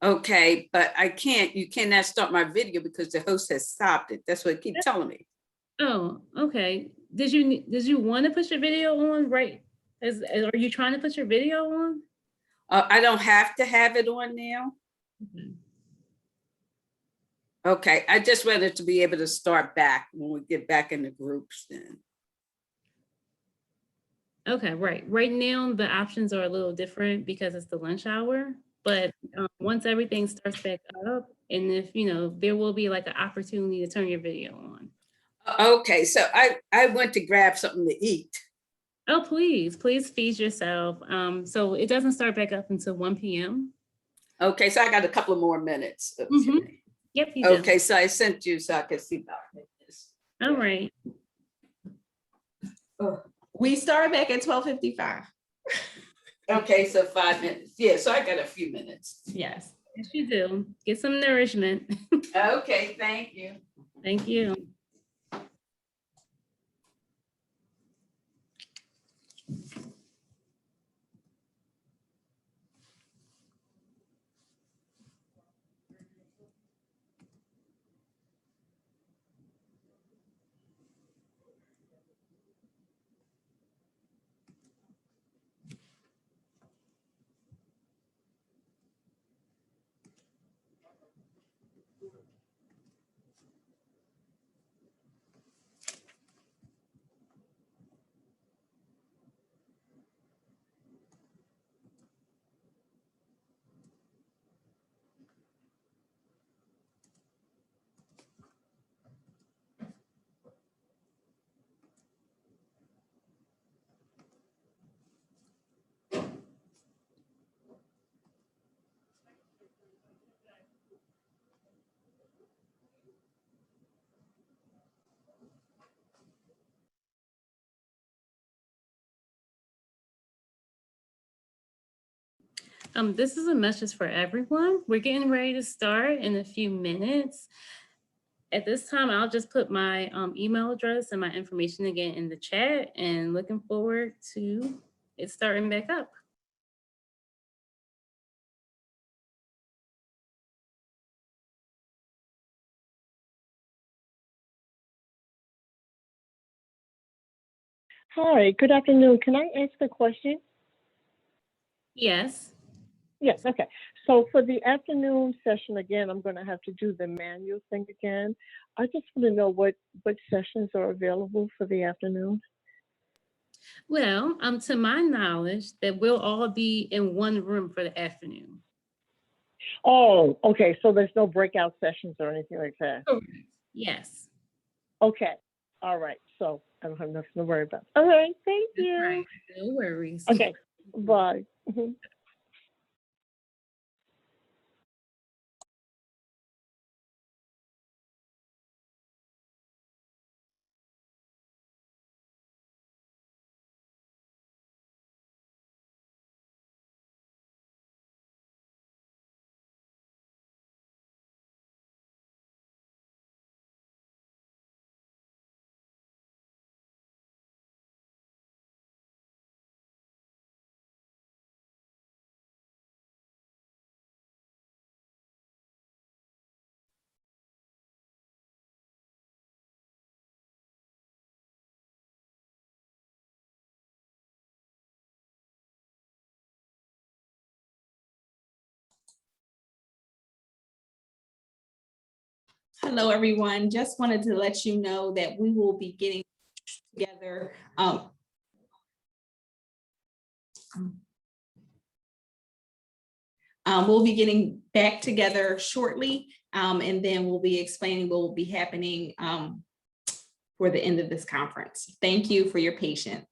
Okay, but you cannot start my video because the host has stopped it. That's what it keeps telling me. Oh, okay. Did you want to put your video on, right? Are you trying to put your video on? I don't have to have it on now. Okay, I just wanted to be able to start back when we get back in the groups then. Okay, right. Right now, the options are a little different because it's the lunch hour. But once everything starts back up, and if, there will be like an opportunity to turn your video on. Okay, so I went to grab something to eat. Oh, please feed yourself. So it doesn't start back up until 1 p.m. Okay, so I got a couple of more minutes. Okay. Mhm. Yep, you do. Okay, so I sent you so I could see about this. All right. We start back at 12:55. Okay, so 5 minutes. Yeah, so I got a few minutes. Yes. Yes, you do. Get some nourishment. Okay, thank you. Thank you. This is a message for everyone. We're getting ready to start in a few minutes. At this time, I'll just put my email address and my information again in the chat, and looking forward to it starting back up. Hi, good afternoon. Can I ask a question? Yes. Yes, okay. So for the afternoon session, again, I'm going to have to do the manual thing again. I just want to know what sessions are available for the afternoon. Well, to my knowledge, that we'll all be in one room for the afternoon. Oh, okay. So there's no breakout sessions or anything like that. Correct. Yes. Okay. All right. So I don't have nothing to worry about. All right. Thank you. Right. No worries. Okay. Bye. Mhm. Hello, everyone. Just wanted to let you know that we will be getting together. We'll be getting back together shortly, and then we'll be explaining what will be happening for the end of this conference. Thank you for your patience.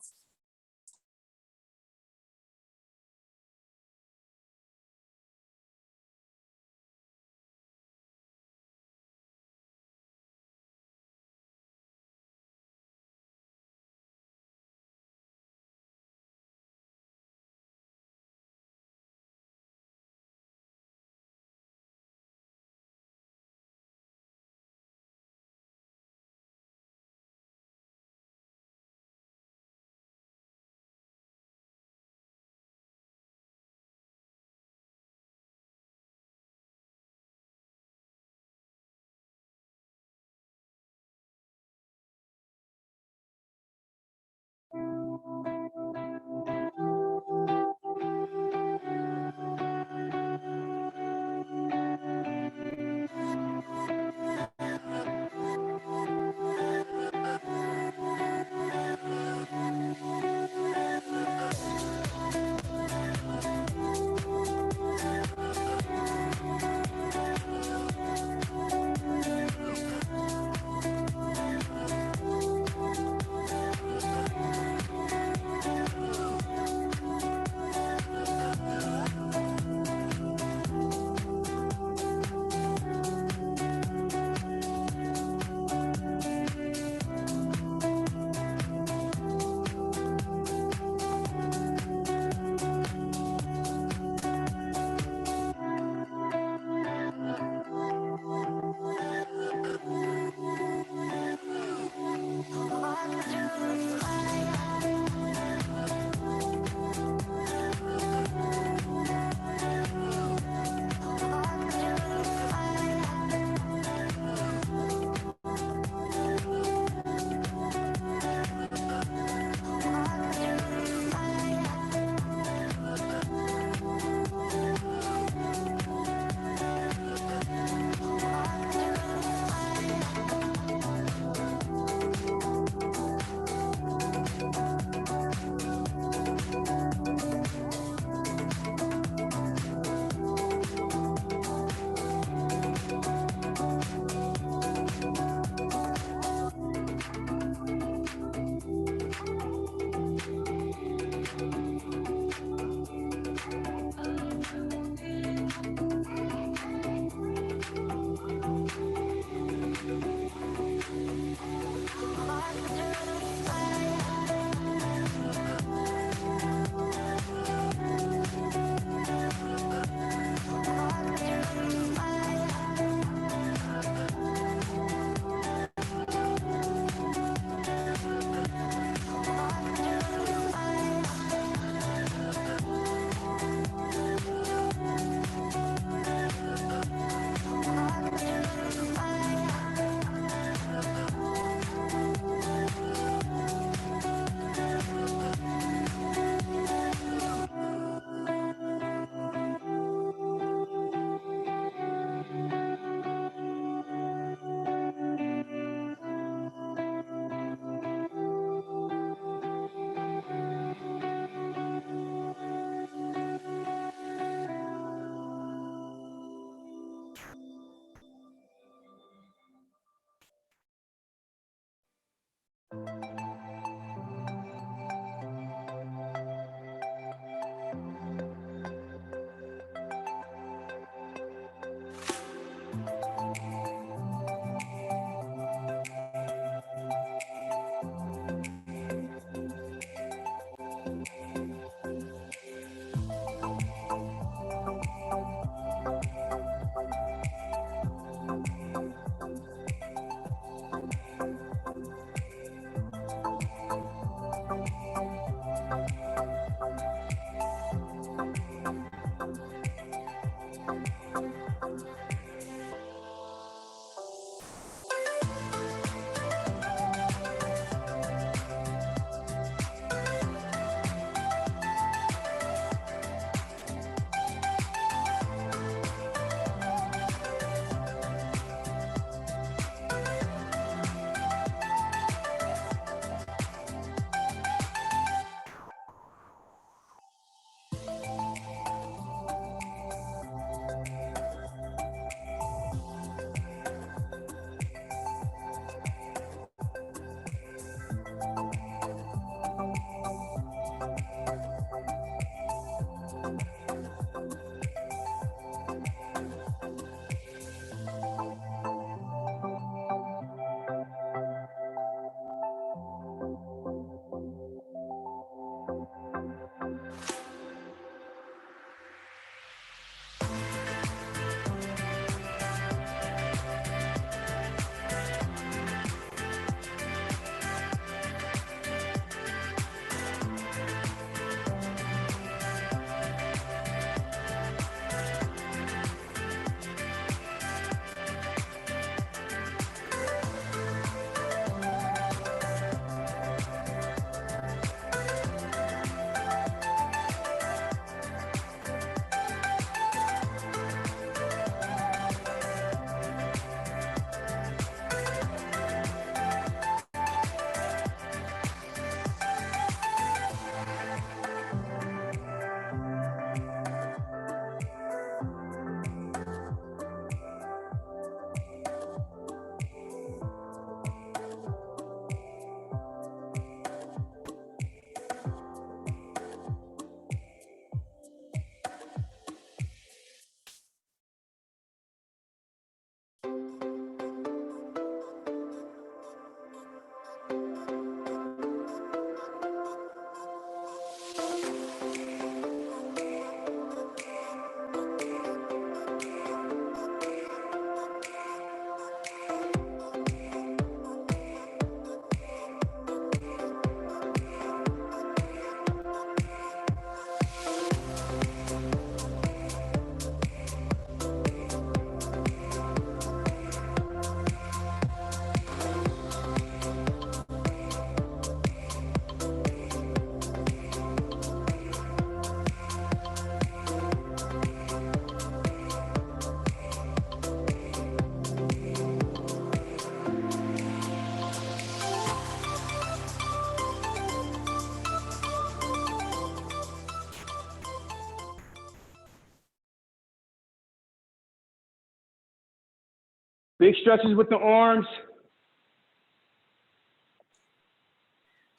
Big stretches with the arms.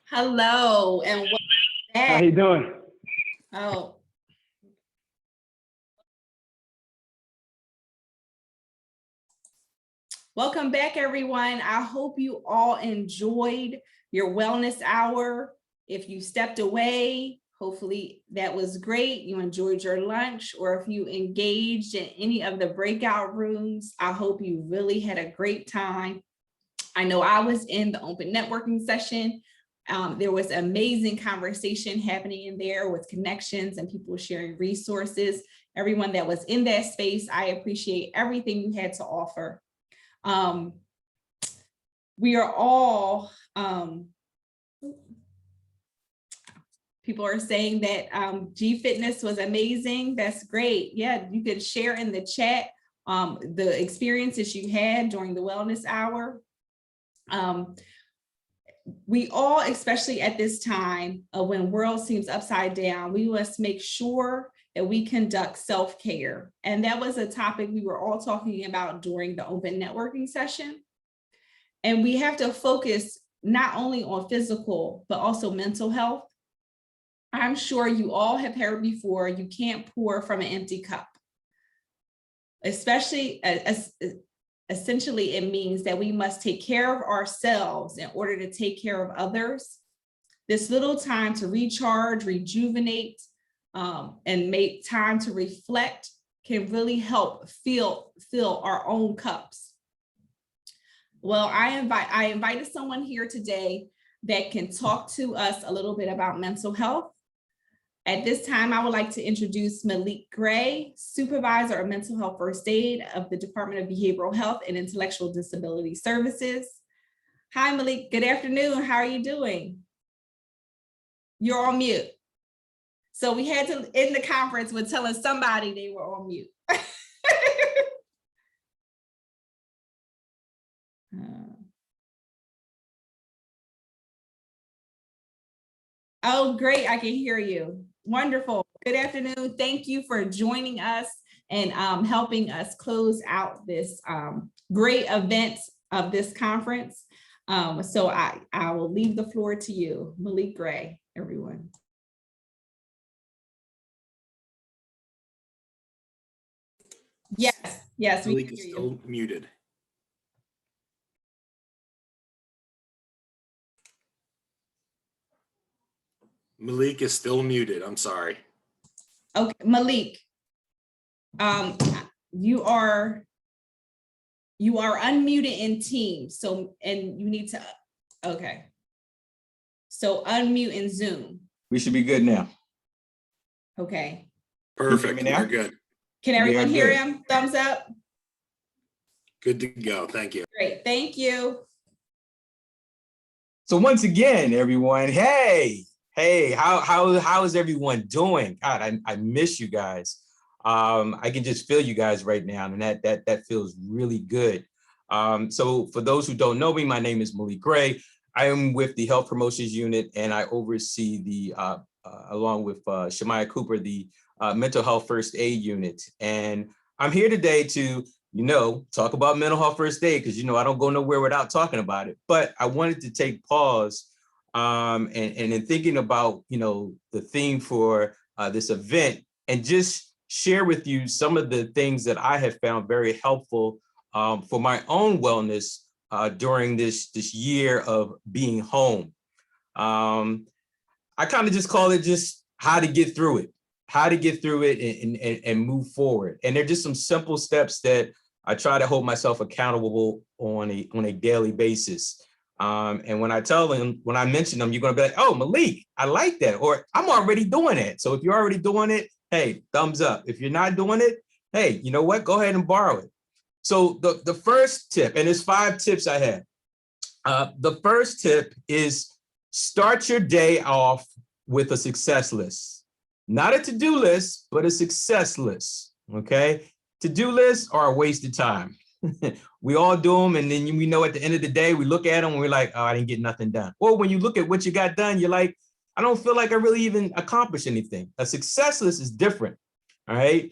Hello and welcome back. How you doing? Oh. Welcome back, everyone. I hope you all enjoyed your wellness hour. If you stepped away, hopefully that was great. You enjoyed your lunch, or if you engaged in any of the breakout rooms, I hope you really had a great time. I know I was in the open networking session. There was amazing conversation happening in there with connections and people sharing resources. Everyone that was in that space, I appreciate everything you had to offer. We are all, people are saying that G Fitness was amazing. That's great. Yeah, you could share in the chat the experiences you had during the wellness hour. We all, especially at this time when world seems upside down, we must make sure that we conduct self-care. And that was a topic we were all talking about during the open networking session. And we have to focus not only on physical, but also mental health. I'm sure you all have heard before, you can't pour from an empty cup. Especially, essentially, it means that we must take care of ourselves in order to take care of others. This little time to recharge, rejuvenate, and make time to reflect can really help fill our own cups. Well, I invited someone here today that can talk to us a little bit about mental health. At this time, I would like to introduce Malik Gray, Supervisor of Mental Health First Aid of the Department of Behavioral Health and Intellectual Disability Services. Hi, Malik. Good afternoon. How are you doing? You're on mute. So we had to end the conference with telling somebody they were on mute. Oh, great. I can hear you. Wonderful. Good afternoon. Thank you for joining us and helping us close out this great event of this conference. So I will leave the floor to you, Malik Gray, everyone. Yes, we Malik can is hear still you. muted. Malik is still muted. I'm sorry. Okay, Malik, you are unmuted in Teams. So, and you need to, okay. So unmute in Zoom. We should be good now. Okay. Perfect. Now? We're good. Can everyone hear good. him? Thumbs up. Good to go. Thank you. Great. Thank you. So once again, everyone, hey, how is everyone doing? God, I miss you guys. I can just feel you guys right now, and that feels really good. So for those who don't know me, my name is Malik Gray. I am with the Health Promotions Unit, and I oversee the, along with Shamaya Cooper, the Mental Health First Aid Unit. And I'm here today to, talk about mental health first aid, because, I don't go nowhere without talking about it. But I wanted to take pause and in thinking about, the theme for this event, and just share with you some of the things that I have found very helpful for my own wellness during this year of being home. I kind of just call it just how to get through it, and move forward. And they're just some simple steps that I try to hold myself accountable on a daily basis. And when I mention them, you're going to be like, oh, Malik, I like that, or I'm already doing it. So if you're already doing it, hey, thumbs up. If you're not doing it, hey, you know what? Go ahead and borrow it. So the first tip, and there's 5 tips I have. The first tip is start your day off with a success list. Not a to-do list, but a success list, okay? To-do lists are a waste of time. We all do them, and then we know at the end of the day, we look at them and we're like, oh, I didn't get nothing done. Or when you look at what you got done, you're like, I don't feel like I really even accomplished anything. A success list is different, all right?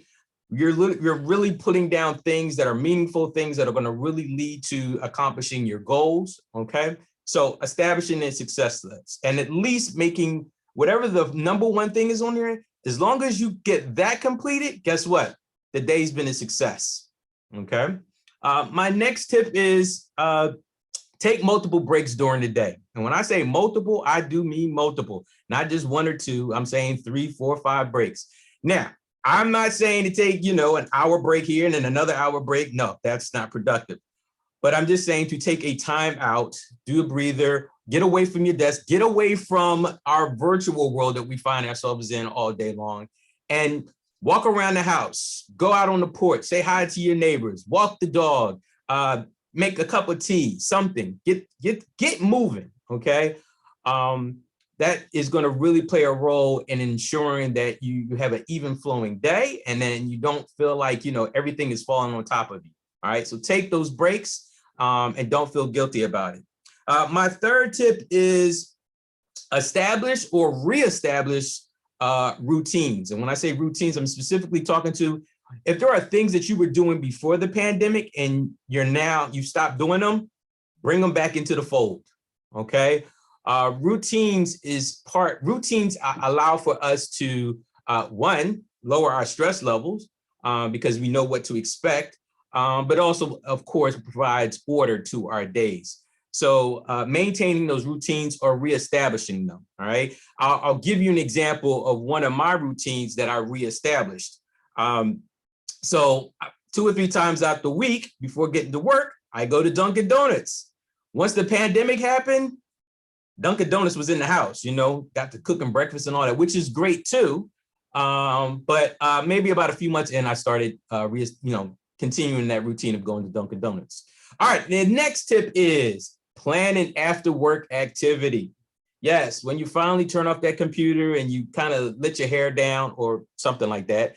you're really putting down things that are meaningful, things that are going to really lead to accomplishing your goals. Okay. So establishing a success list and at least making whatever the number one thing is on there, as long as you get that completed, guess what? The day's been a success. Okay. My next tip is take multiple breaks during the day. And when I say multiple, I do mean multiple, not just one or two. I'm saying 3, 4, 5 breaks. Now, I'm not saying to take, an hour break here and then another hour break. No, that's not productive. But I'm just saying to take a time out, do a breather, get away from your desk, get away from our virtual world that we find ourselves in all day long, and walk around the house, go out on the porch, say hi to your neighbors, walk the dog, make a cup of tea, something, get moving, okay? That is gonna really play a role in ensuring that you have an even flowing day and then you don't feel like, everything is falling on top of you, all right? So take those breaks and don't feel guilty about it. My third tip is establish or reestablish routines. And when I say routines, I'm specifically talking to if there are things that you were doing before the pandemic and you've stopped doing them, bring them back into the fold, okay? Routines allow for us to, one, lower our stress levels because we know what to expect, but also, of course, provides order to our days. So maintaining those routines or reestablishing them, all right? I'll give you an example of one of my routines that I reestablished. So 2 or 3 times out the week before getting to work, I go to Dunkin' Donuts. Once the pandemic happened, Dunkin' Donuts was in the house, got to cooking breakfast and all that, which is great too. But maybe about a few months in, I started, continuing that routine of going to Dunkin' Donuts. All right, the next tip is plan an after work activity. Yes, when you finally turn off that computer and you kind of let your hair down or something like that,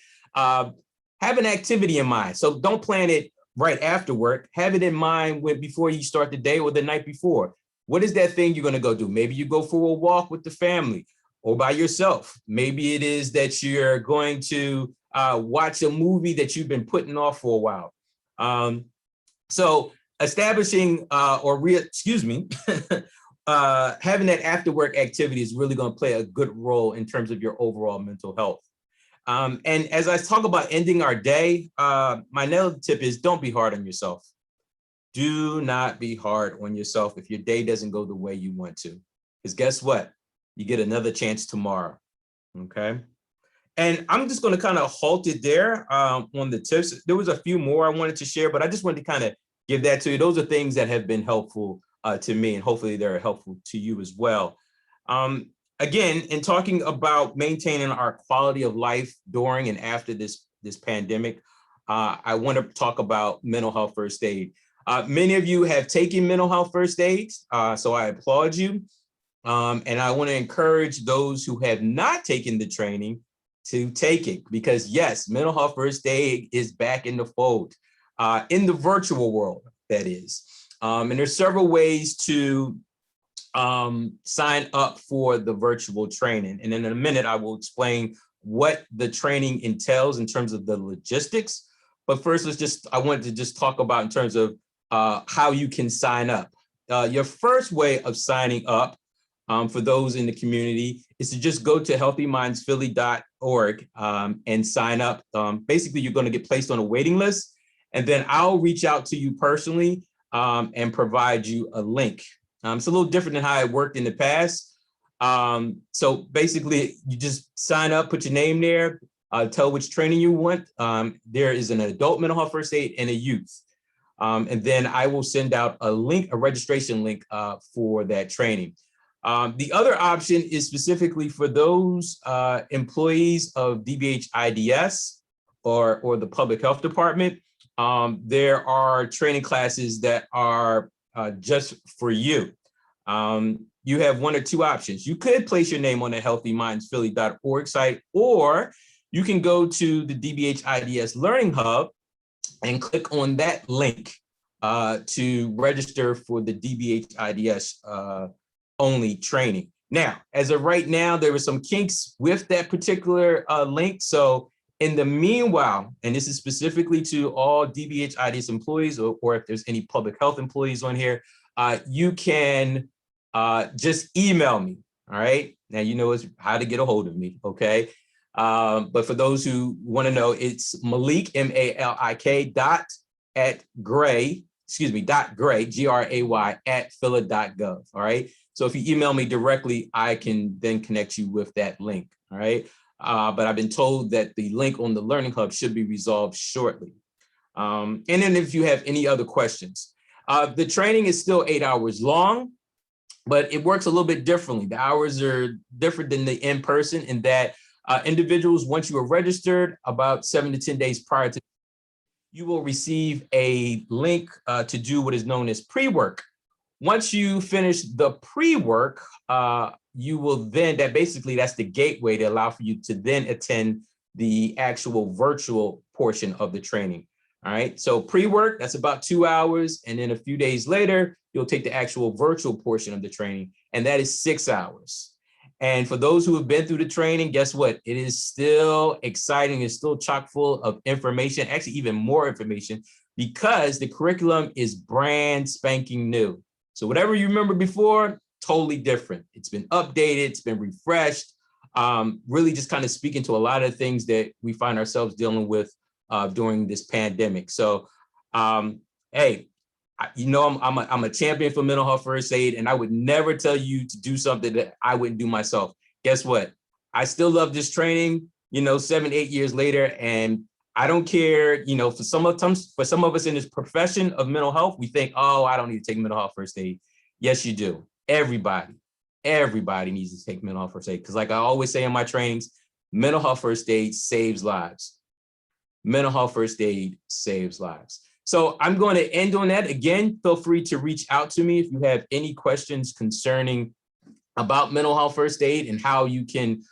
have an activity in mind. So don't plan it right after work. Have it in mind before you start the day or the night before. What is that thing you're going to go do? Maybe you go for a walk with the family or by yourself. Maybe it is that you're going to watch a movie that you've been putting off for a while. So establishing having that after work activity is really going to play a good role in terms of your overall mental health. And as I talk about ending our day, my another tip is don't be hard on yourself. Do not be hard on yourself if your day doesn't go the way you want to. Because guess what? You get another chance tomorrow, okay? And I'm just going to kind of halt it there on the tips. There was a few more I wanted to share, but I just wanted to kind of give that to you. Those are things that have been helpful to me, and hopefully they're helpful to you as well. Again, in talking about maintaining our quality of life during and after this pandemic, I want to talk about mental health first aid. Many of you have taken mental health first aid, so I applaud you. And I want to encourage those who have not taken the training to take it, because yes, mental health first aid is back in the fold, in the virtual world, that is. And there's several ways to sign up for the virtual training. And in a minute, I will explain what the training entails in terms of the logistics. But first, I wanted to just talk about in terms of how you can sign up. Your first way of signing up for those in the community is to just go to healthymindsphilly.org and sign up. Basically, you're going to get placed on a waiting list, and then I'll reach out to you personally and provide you a link. It's a little different than how it worked in the past. So basically, you just sign up, put your name there, tell which training you want. There is an adult mental health first aid and a youth. And then I will send out a link, a registration link for that training. The other option is specifically for those employees of DBHIDS or the public health department. There are training classes that are just for you. You have one or two options. You could place your name on the healthymindsphilly.org site, or you can go to the DBHIDS Learning Hub and click on that link to register for the DBHIDS only training. Now, as of right now, there were some kinks with that particular link. So In the meanwhile, and this is specifically to all DBHIDS employees, or if there's any public health employees on here, you can just email me, all right? Now you know how to get a hold of me, okay? But for those who wanna know, it's Malik, M-A-L-I-K .gray, G-R-A-Y @phila.gov, all right? So if you email me directly, I can then connect you with that link, all right? But I've been told that the link on the Learning Hub should be resolved shortly. And then if you have any other questions, the training is still 8 hours long, but it works a little bit differently. The hours are different than the in-person in that individuals, once you are registered, about 7 to 10 days prior to, you will receive a link to do what is known as pre-work. Once you finish the pre-work, you will then, that's the gateway to allow for you to then attend the actual virtual portion of the training. All right, so pre-work, that's about 2 hours. And then a few days later, you'll take the actual virtual portion of the training, and that is 6 hours. And for those who have been through the training, guess what? It is still exciting. It's still chock full of information, actually even more information, because the curriculum is brand spanking new. So whatever you remember before, totally different. It's been updated, it's been refreshed, really just kind of speaking to a lot of things that we find ourselves dealing with during this pandemic. So, hey, you know, I'm a champion for mental health first aid, and I would never tell you to do something that I wouldn't do myself. Guess what? I still love this training, you know, 7, 8 years later, and I don't care, you know, for some of us in this profession of mental health, we think, oh, I don't need to take mental health first aid. Yes, you do. Everybody needs to take mental health first aid. Because like I always say in my trainings, mental health first aid saves lives. Mental health first aid saves lives. So I'm going to end on that. Again, feel free to reach out to me if you have any questions concerning about mental health first aid and how you can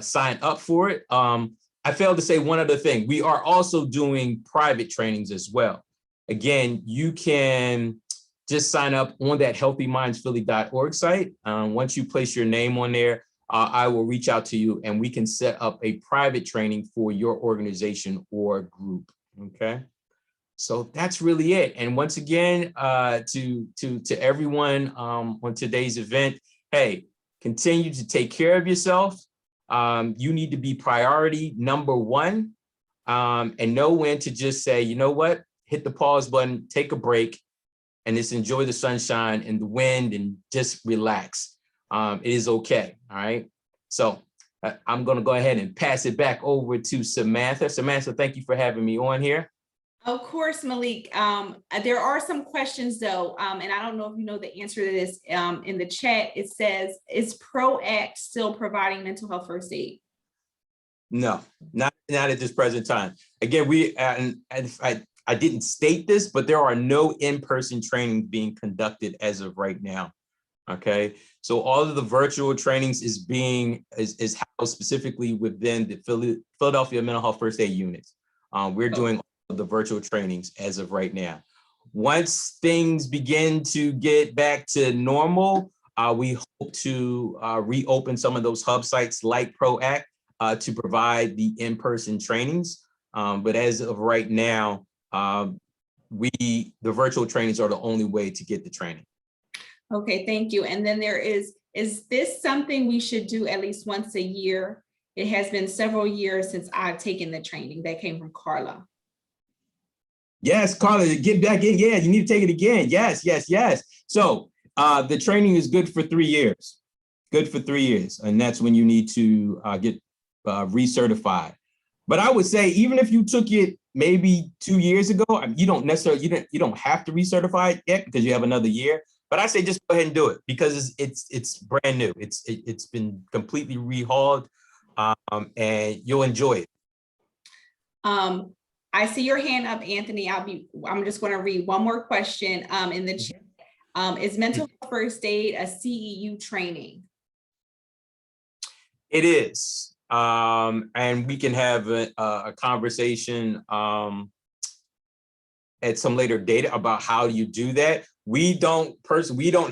sign up for it. I failed to say one other thing. We are also doing private trainings as well. Again, you can just sign up on that healthymindsphilly.org site. Once you place your name on there, I will reach out to you and we can set up a private training for your organization or group, okay? So that's really it. And once again, to everyone on today's event, hey, continue to take care of yourself. You need to be priority #1, and know when to just say, you know what, hit the pause button, take a break, and just enjoy the sunshine and the wind and just relax. It is okay, all right? So I'm gonna go ahead and pass it back over to Samantha. Samantha, thank you for having me on here. Of course, Malik. There are some questions though, and I don't know if you know the answer to this. In the chat, it says, is PROACT still providing mental health first aid? No, not at this present time. Again, I didn't state this, but there are no in-person training being conducted as of right now. Okay, so all of the virtual trainings is housed specifically within the Philadelphia Mental Health First Aid units. We're doing the virtual trainings as of right now. Once things begin to get back to normal, we hope to reopen some of those hub sites like PROACT to provide the in-person trainings. But as of right now, the virtual trainings are the only way to get the training. Okay, thank you. And then is this something we should do at least once a year? It has been several years since I've taken the training. That came from Carla. Yes, Carla, get back in. Yeah, you need to take it again. Yes, yes, yes. So the training is good for 3 years. Good for 3 years. And that's when you need to get recertified. But I would say, even if you took it maybe 2 years ago, you don't necessarily, you don't have to recertify it yet because you have another year. But I say just go ahead and do it because it's brand new. It's been completely rehauled, and you'll enjoy it. I see your hand up, Anthony. I'm just going to read one more question in the chat. Is mental health first aid a CEU training? It is, and we can have a conversation at some later date about how you do that. We don't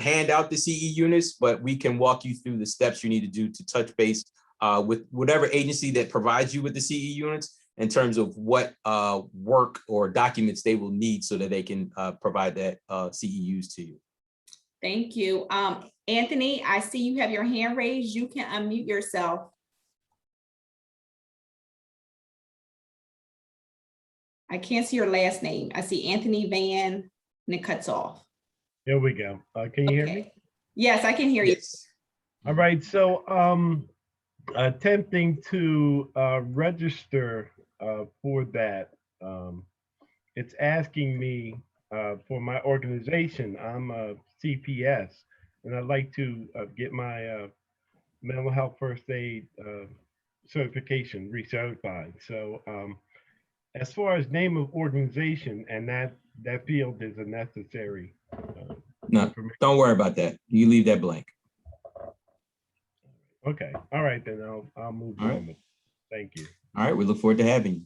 hand out the CE units, but we can walk you through the steps you need to do to touch base with whatever agency that provides you with the CE units in terms of what work or documents they will need so that they can provide that CEUs to you. Thank you. Anthony, I see you have your hand raised. You can unmute yourself. I can't see your last name. I see Anthony Van, and it cuts off. There we go. Can you hear me? Yes, I can hear you. All right. So attempting to register for that, it's asking me for my organization. I'm a CPS, and I'd like to get my mental health first aid certification recertified. So as far as name of organization, and that field is a necessary. No, don't worry about that. You leave that blank. Okay. All right, then I'll move All right. on. Thank you. All right, we look forward to having you.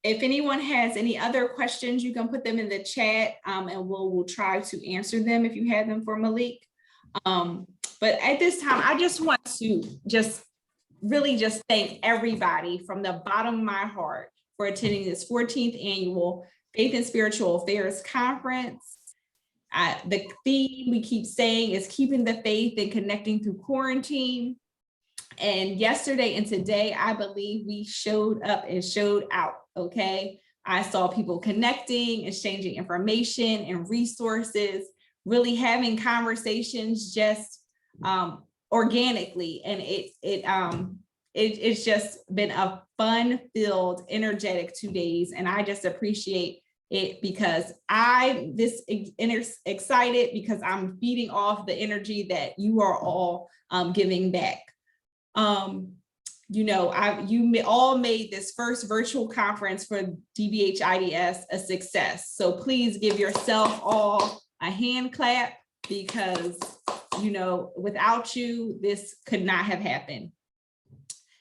If anyone has any other questions, you can put them in the chat, and we'll try to answer them if you have them for Malik. But at this time, I just want to really thank everybody from the bottom of my heart for attending this 14th annual Faith and Spiritual Affairs Conference. The theme we keep saying is keeping the faith and connecting through quarantine. And yesterday and today, I believe we showed up and showed out, okay? I saw people connecting, exchanging information and resources, really having conversations just organically. And it's just been a fun-filled, energetic 2 days. And I just appreciate it because I'm excited because I'm feeding off the energy that you are all giving back. You all made this first virtual conference for DBHIDS a success. So please give yourself all a hand clap because, without you, this could not have happened.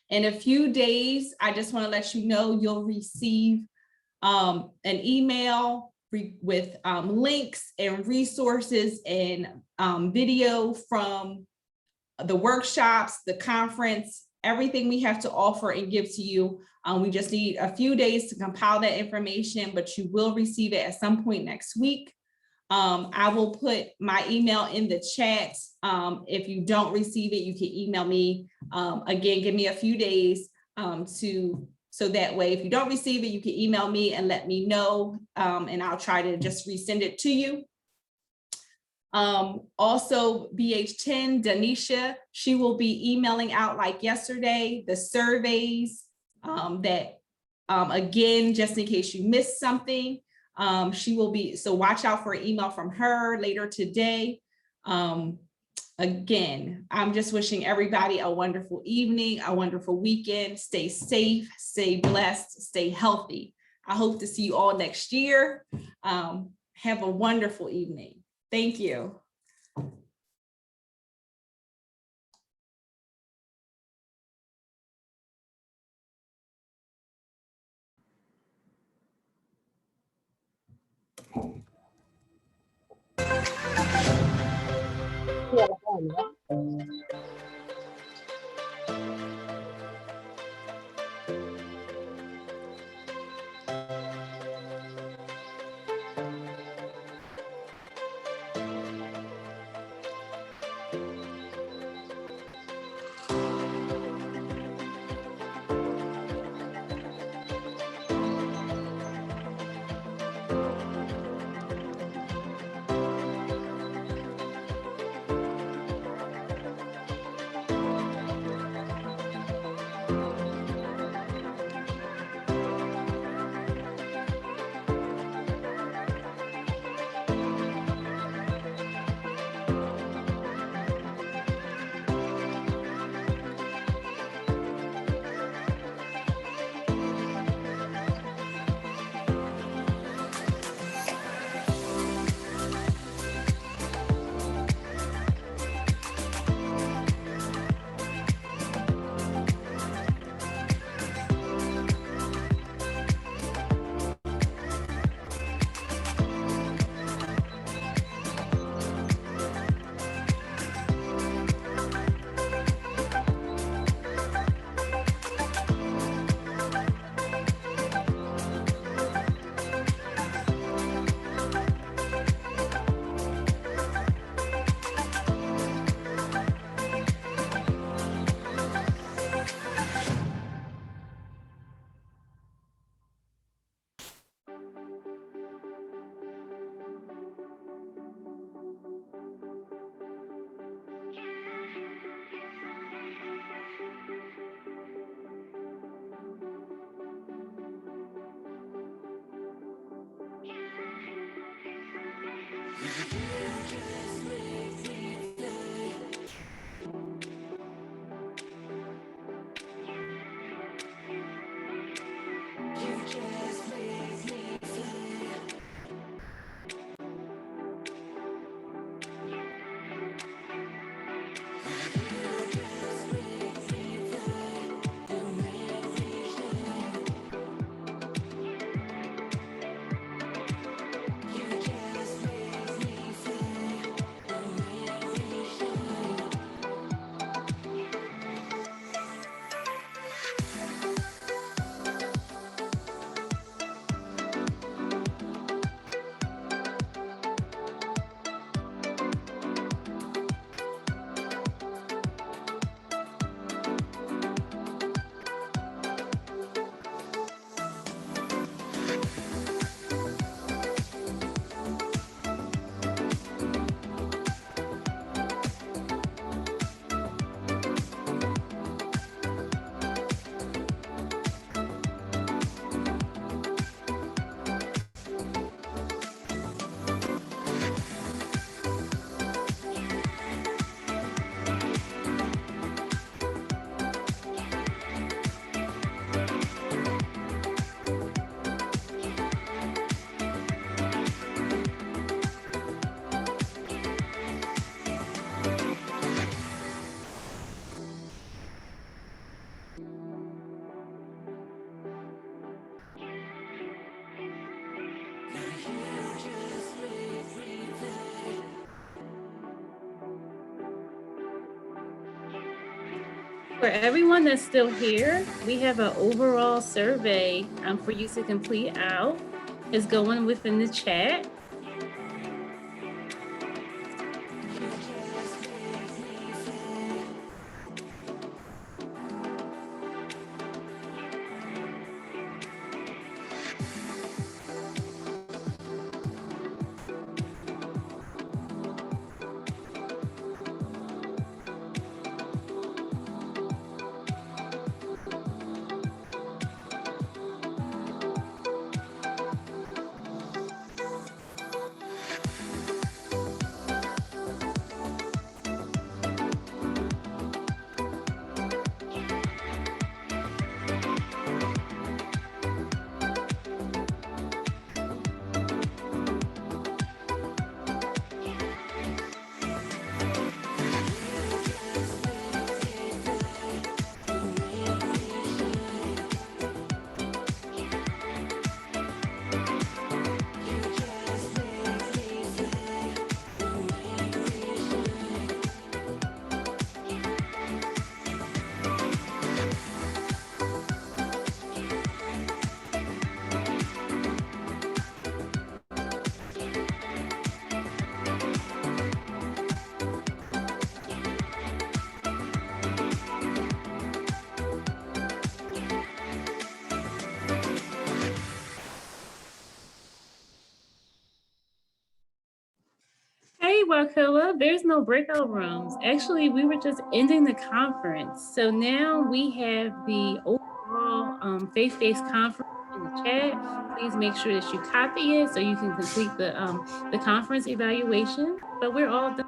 In a few days, I just want to let you know you'll receive an email with links and resources and video from the workshops, the conference, everything we have to offer and give to you. We just need a few days to compile that information, but you will receive it at some point next week. I will put my email in the chat. If you don't receive it, you can email me. Again, give me a few days so that way, if you don't receive it, you can email me and let me know, and I'll try to just resend it to you. Also, BH10, Danisha, she will be emailing out like yesterday, the surveys that, again, just in case you missed something, she will be, so watch out for an email from her later today. Again, I'm just wishing everybody a wonderful evening, a wonderful weekend. Stay safe, stay blessed, stay healthy. I hope to see you all next year. Have a wonderful evening. Thank you. For everyone that's still here, we have an overall survey for you to complete out. It's going within the chat. Hey, Wakila, there's no breakout rooms. Actually, we were just ending the conference. So now we have the overall faith-based conference in the chat. Please make sure that you copy it so you can complete the conference evaluation. But we're all done.